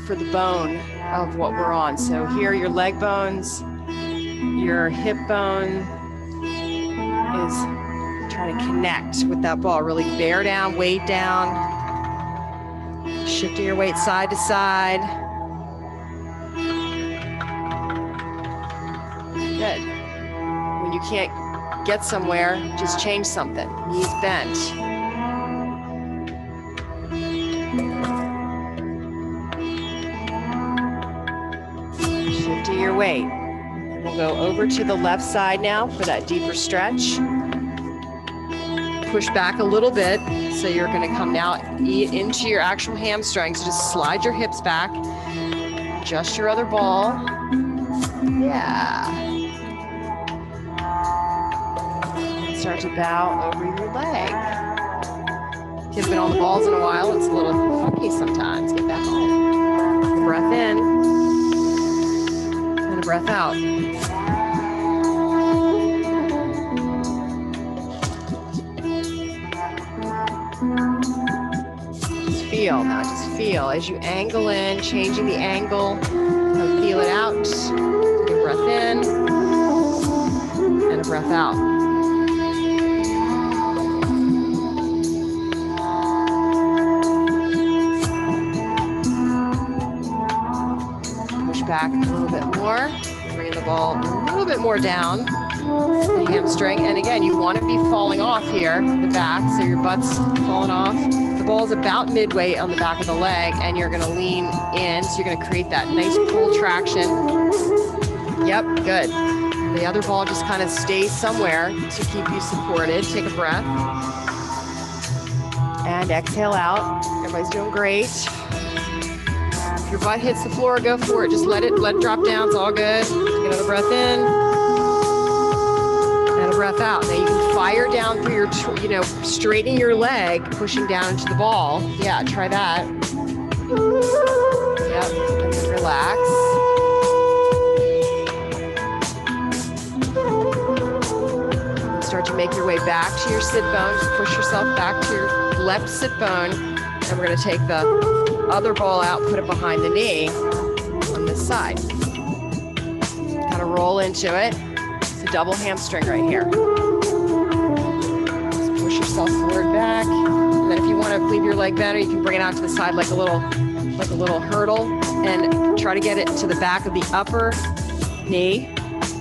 for the bone of what we're on. So here, your leg bones, your hip bone is trying to connect with that ball. Really bear down, weight down, shifting your weight side to side. Good. When you can't get somewhere, just change something. Knees bent. Shifting your weight. And we'll go over to the left side now for that deeper stretch. Push back a little bit. So you're going to come now into your actual hamstrings. Just slide your hips back. Adjust your other ball. Yeah. Start to bow over your leg. Kids been on the balls in a while. It's a little funky sometimes. Get back on. breath in and a breath out. Just feel now, just feel as you angle in, changing the angle, feel it out. Take a breath in and a breath out. Back a little bit more, bringing the ball a little bit more down the hamstring. And again, you want to be falling off here, the back, so your butt's falling off. The ball's about midway on the back of the leg, and you're going to lean in, so you're going to create that nice pull traction. Yep, good. The other ball just kind of stays somewhere to keep you supported. Take a breath. And exhale out. Everybody's doing great. If your butt hits the floor, go for it. Just let it drop down. It's all good. Take another breath in and a breath out. Now you can fire down through your, straightening your leg, pushing down into the ball. Yeah, try that. Yep, and then relax. Start to make your way back to your sit bone. Just push yourself back to your left sit bone. And we're going to take the other ball out, put it behind the knee on this side. Kind of roll into it. It's a double hamstring right here. Just push yourself forward back. And then if you want to leave your leg better, you can bring it out to the side like a little hurdle and try to get it to the back of the upper knee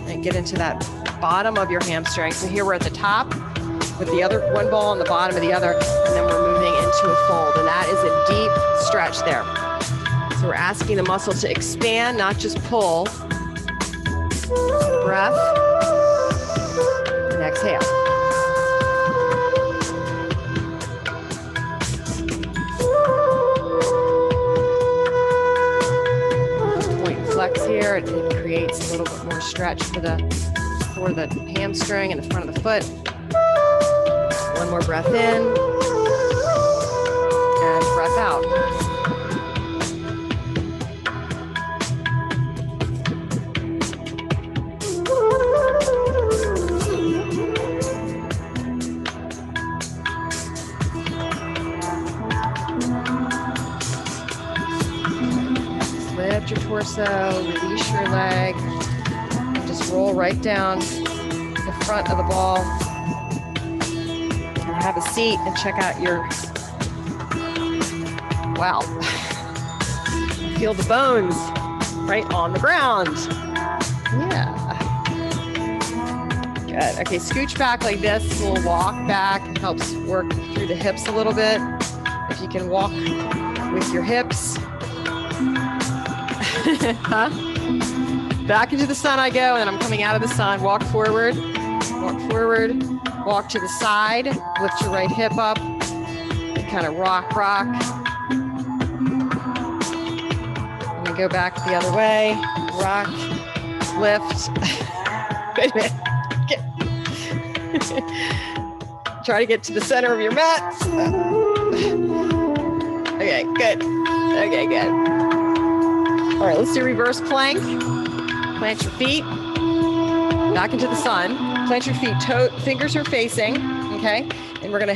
and get into that bottom of your hamstring. So here we're at the top with the other one ball on the bottom of the other, and then we're moving into a fold, and that is a deep stretch there. So we're asking the muscle to expand, not just pull. Breath, and exhale. Point and flex here. It creates a little bit more stretch for the hamstring and the front of the foot. One more breath in and breath out. Just lift your torso, release your leg, and just roll right down the front of the ball. Have a seat and check out your, wow. Feel the bones right on the ground. Yeah. Good. Okay, scooch back like this. We'll walk back. It helps work through the hips a little bit. If you can walk with your hips. Huh? Back into the sun I go, and then I'm coming out of the sun. Walk forward. Walk forward. Walk to the side, lift your right hip up, and kind of rock. And then go back the other way, rock, lift. Wait a minute. Try to get to the center of your mat. Okay, good. Okay, good. All right, let's do reverse plank. Plant your feet back into the sun. Plant your feet, fingers are facing, okay? And we're gonna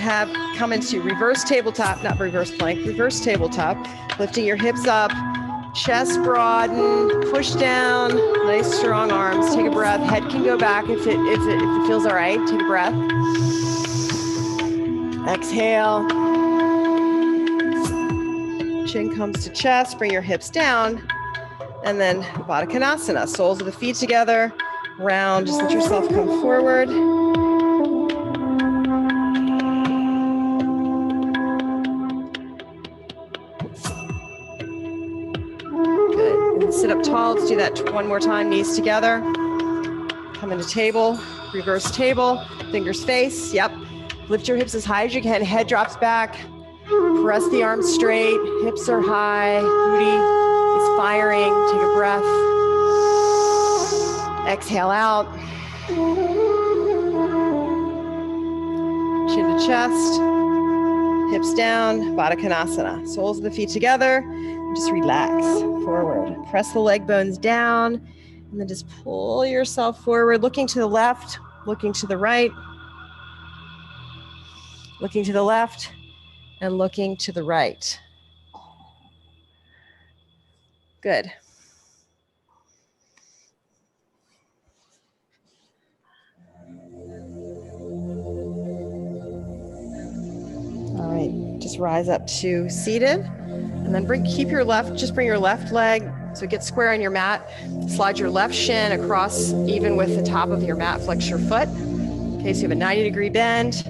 come into reverse tabletop, not reverse plank, reverse tabletop, lifting your hips up, chest broaden, push down, nice strong arms, take a breath. Head can go back if it feels all right, take a breath. Exhale. Chin comes to chest, bring your hips down, and then Baddha Konasana, soles of the feet together, round, just let yourself come forward. Good. And sit up tall. Let's do that one more time. Knees together. Come into table. Reverse table. Fingers face. Yep. Lift your hips as high as you can. Head drops back. Press the arms straight. Hips are high. Booty is firing. Take a breath. Exhale out. Chin to chest. Hips down. Baddha Konasana. Soles of the feet together. Just relax forward. Press the leg bones down and then just pull yourself forward, looking to the left, looking to the right, looking to the left, and looking to the right. Good. All right, just rise up to seated, and then bring your left leg so get square on your mat. Slide your left shin across even with the top of your mat, flex your foot. Okay, so you have a 90-degree bend.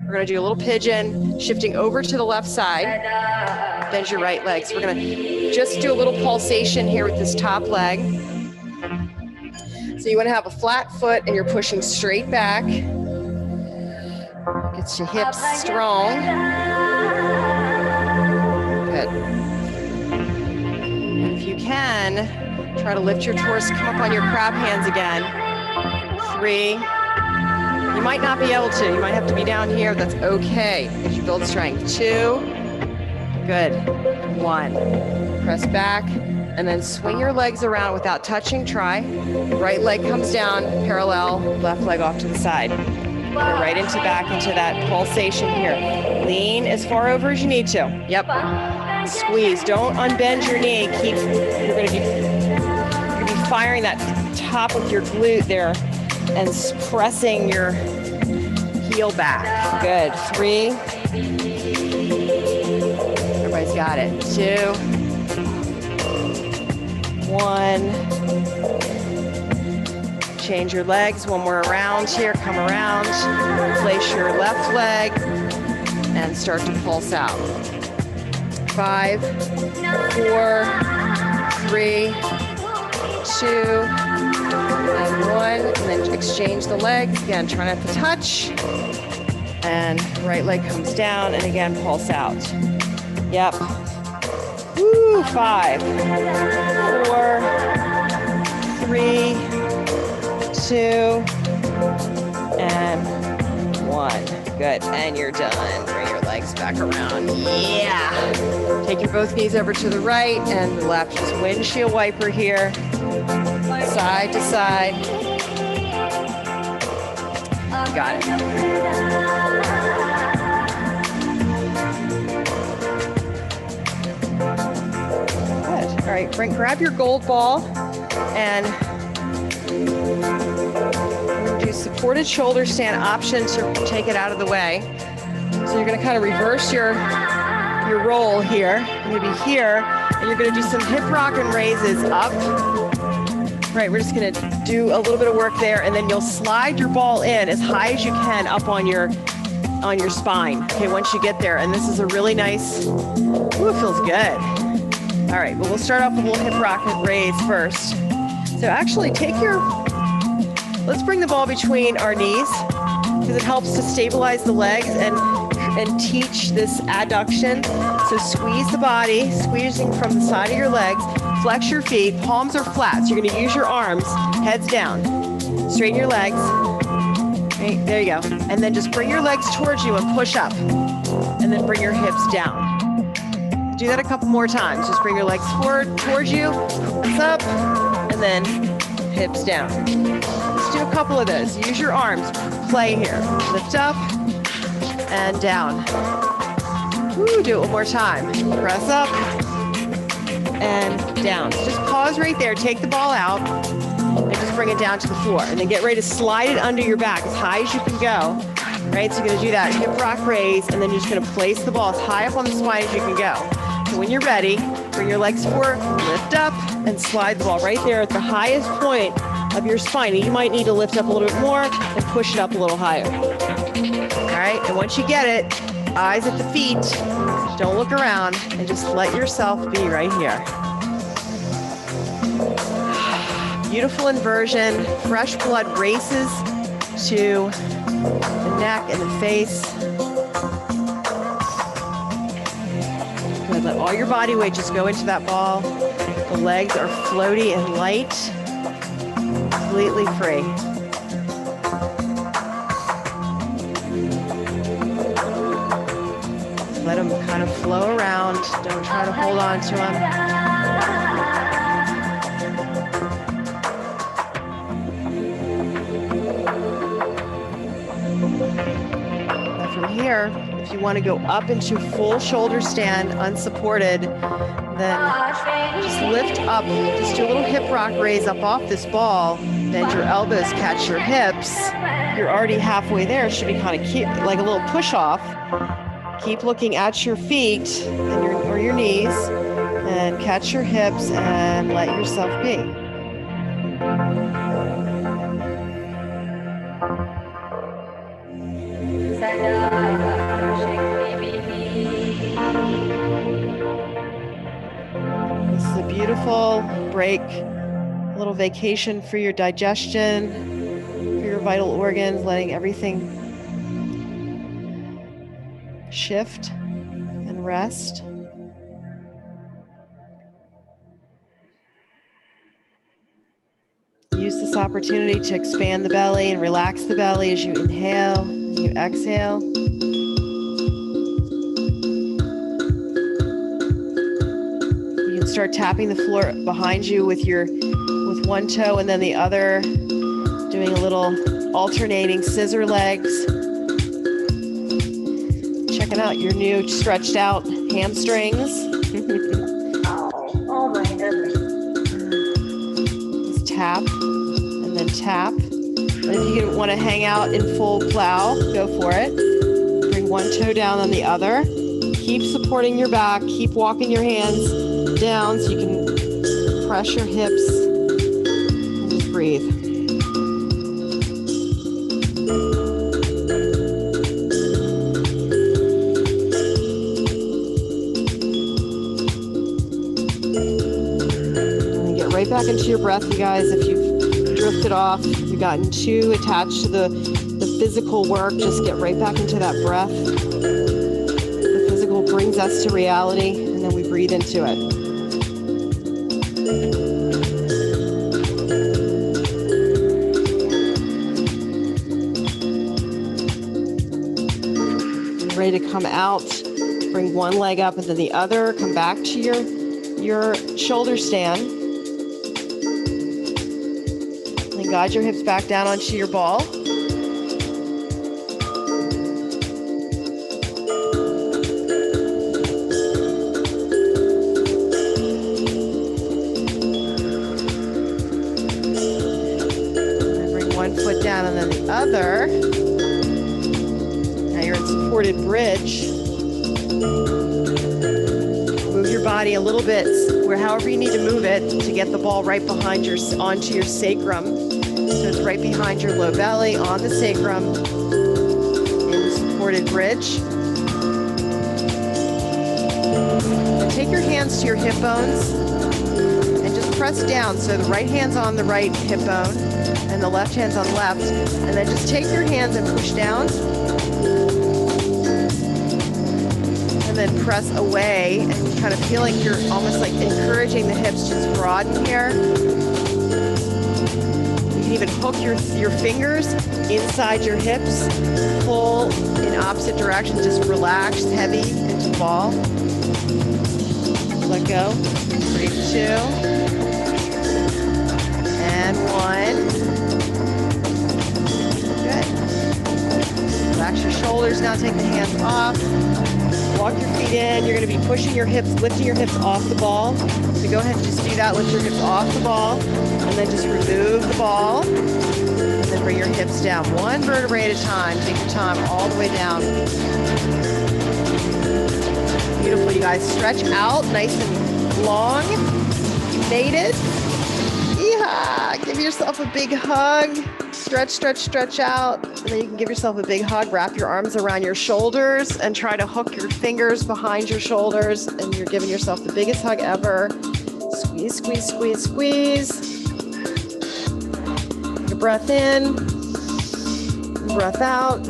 We're gonna do a little pigeon, shifting over to the left side. Bend your right leg. So we're gonna just do a little pulsation here with this top leg. So you wanna have a flat foot and you're pushing straight back. Gets your hips strong. Good. And if you can, try to lift your torso, come up on your crab hands again. 3. You might not be able to. You might have to be down here. That's okay as you build strength. 2. Good. 1. Press back and then swing your legs around without touching. Try. Right leg comes down, parallel, left leg off to the side. Go right back into that pulsation here. Lean as far over as you need to. Yep. Squeeze. Don't unbend your knee. You're gonna be firing that top of your glute there and pressing your heel back. Good. 3. Everybody's got it. 2. 1. Change your legs. One more around here. Come around. Place your left leg and start to pulse out. 5, 4, 3, 2, and 1. And then exchange the legs. Again, try not to touch. And right leg comes down. And again, pulse out. Yep. Woo, 5, 4, 3, 2, and 1. Good, and you're done. Bring your legs back around. Yeah. Take your both knees over to the right and the left. Just windshield wiper here. Side to side. You got it. Good. All right, grab your gold ball and do supported shoulder stand, option to take it out of the way. So you're gonna kind of reverse your roll here. You're gonna be here, and you're gonna do some hip rock and raises up. Right, we're just gonna do a little bit of work there, and then you'll slide your ball in as high as you can up on your spine. Okay, once you get there, and this is a really nice, ooh, it feels good. All right, well, we'll start off with a little hip rock and raise first. So actually let's bring the ball between our knees because it helps to stabilize the legs and teach this adduction. So squeeze the body, squeezing from the side of your legs, flex your feet, palms are flat. So you're gonna use your arms, heads down. Straighten your legs. Right, there you go. And then just bring your legs towards you and push up. And then bring your hips down. Do that a couple more times. Just bring your legs forward towards you, hips up, and then hips down. Let's do a couple of those. Use your arms. Play here. Lift up and down. Woo, do it one more time. Press up and down. So just pause right there. Take the ball out and just bring it down to the floor. And then get ready to slide it under your back as high as you can go. Right, so you're gonna do that hip rock raise, and then you're just gonna place the ball as high up on the spine as you can go. So when you're ready, bring your legs forward, lift up, and slide the ball right there at the highest point of your spine. And you might need to lift up a little bit more and push it up a little higher. All right, and once you get it, eyes at the feet, don't look around, and just let yourself be right here. Beautiful inversion, fresh blood races to the neck and the face. Good, let all your body weight just go into that ball. The legs are floaty and light, completely free. Let them kind of flow around. Don't try to hold on to them. Now from here, if you want to go up into full shoulder stand, unsupported, then just lift up, just do a little hip rock raise up off this ball, bend your elbows, catch your hips. You're already halfway there. It should be kind of like a little push off. Keep looking at your feet and or your knees and catch your hips and let yourself be. This is a beautiful break, a little vacation for your digestion, for your vital organs, letting everything shift and rest. Use this opportunity to expand the belly and relax the belly as you inhale, as you exhale. You can start tapping the floor behind you with one toe and then the other, doing a little alternating scissor legs. Checking out your new stretched out hamstrings. Oh my goodness. Just tap and then tap. And if you want to hang out in full plow, go for it. Bring one toe down on the other. Keep supporting your back. Keep walking your hands down so you can press your hips and just breathe. Right back into your breath, you guys. If you've drifted off, you've gotten too attached to the physical work, just get right back into that breath. The physical brings us to reality, and then we breathe into it. Ready to come out, bring one leg up and then the other, come back to your shoulder stand. Guide your hips back down onto your ball. And bring one foot down and then the other. Now you're in supported bridge. Move your body a little bit, however you need to move it to get the ball right behind onto your sacrum. So it's right behind your low belly, on the sacrum, in the supported bridge. And take your hands to your hip bones and just press down. So the right hand's on the right hip bone and the left hand's on the left. And then just take your hands and push down. And then press away and kind of feel like you're almost like encouraging the hips to broaden here. Even hook your fingers inside your hips, pull in opposite directions, just relax, heavy into ball. Let go. Breathe 2. And 1. Good. Relax your shoulders. Now take the hands off. Walk your feet in. You're going to be pushing your hips, lifting your hips off the ball. So go ahead and just do that. Lift your hips off the ball. And then just remove the ball. And then bring your hips down. One vertebrae at a time. Take your time all the way down. Beautiful, you guys. Stretch out nice and long. You made it. Yeehaw! Give yourself a big hug. Stretch, stretch, stretch out. And then you can give yourself a big hug. Wrap your arms around your shoulders and try to hook your fingers behind your shoulders. And you're giving yourself the biggest hug ever. Squeeze, squeeze, squeeze, squeeze. Take a breath in. Breath out.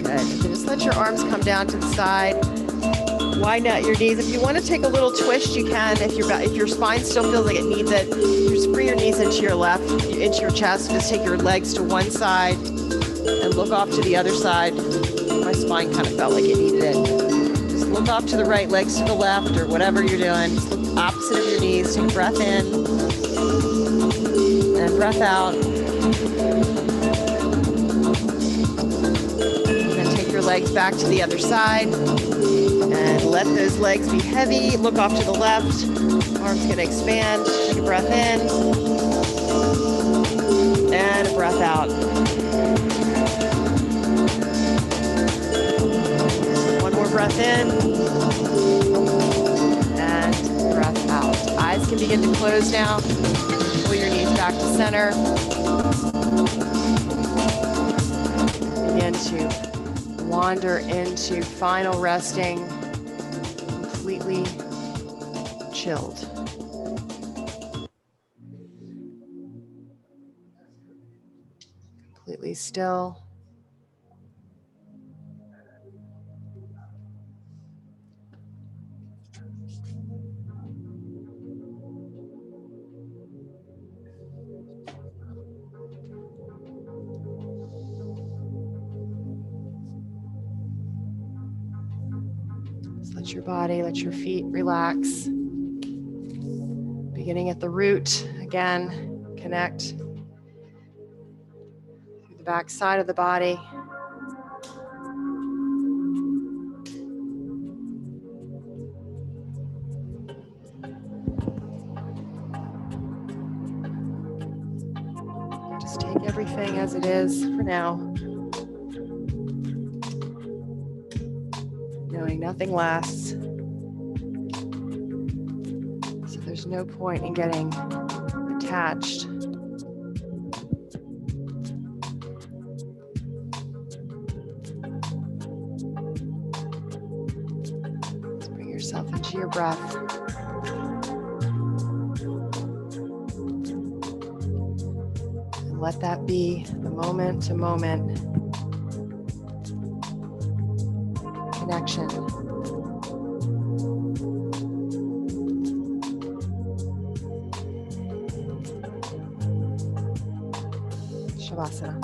Good. So just let your arms come down to the side. Widen out your knees. If you want to take a little twist, you can. If your spine still feels like it needs it, you're just your knees into your left, into your chest. Just take your legs to one side and look off to the other side. My spine kind of felt like it needed it. Just look off to the right, legs to the left, or whatever you're doing. Just look opposite of your knees. Take a breath in and breath out. And then take your legs back to the other side and let those legs be heavy. Look off to the left. Arms gonna expand. Take a breath in and a breath out. One more breath in and breath out. Eyes can begin to close now. Pull your knees back to center. Begin to wander into final resting, completely chilled. Completely still. Let your body, let your feet relax. Beginning at the root, again, connect through the back side of the body. Just take everything as it is for now. Knowing nothing lasts. So there's no point in getting attached. Let's bring yourself into your breath. And let that be the moment to moment connection. Shavasana.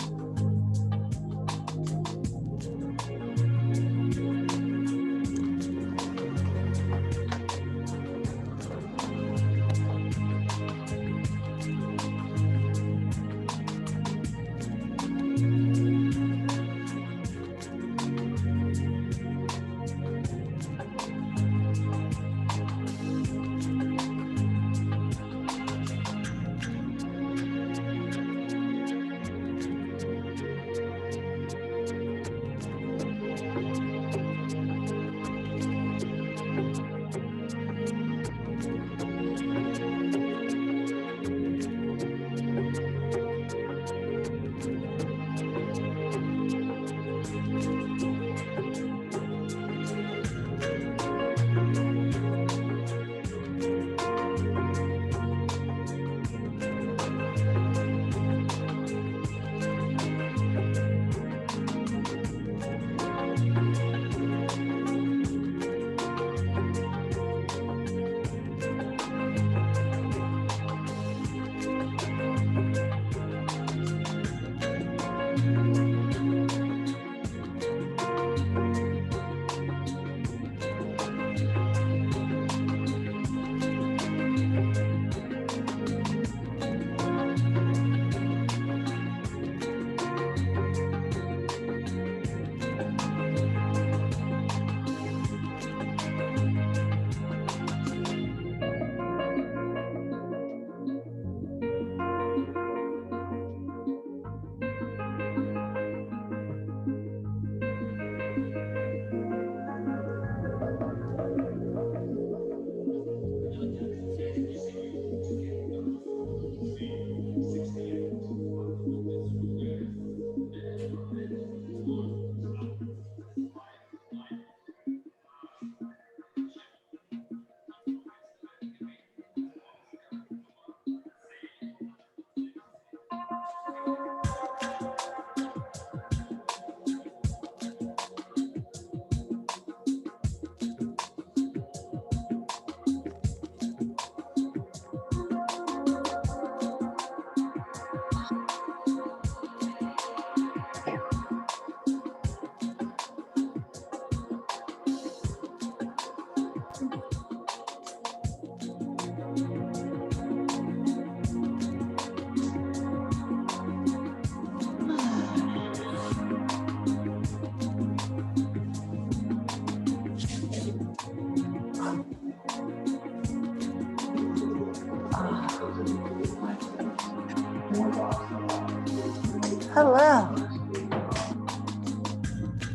Hello.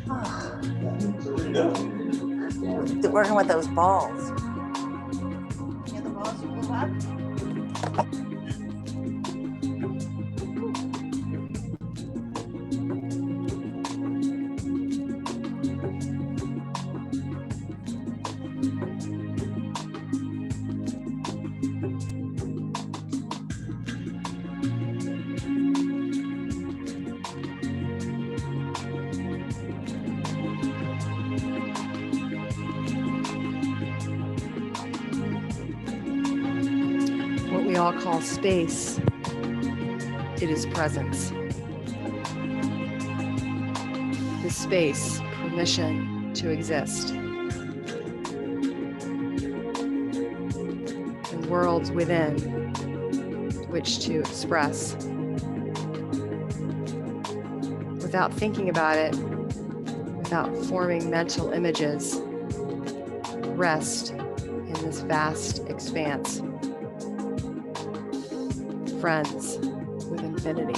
Oh. Working with those balls. Yeah, the balls move up. What we all call space, it is presence. The space, permission to exist. And worlds within which to express. Without thinking about it, without forming mental images, rest in this vast expanse. Friends with infinity.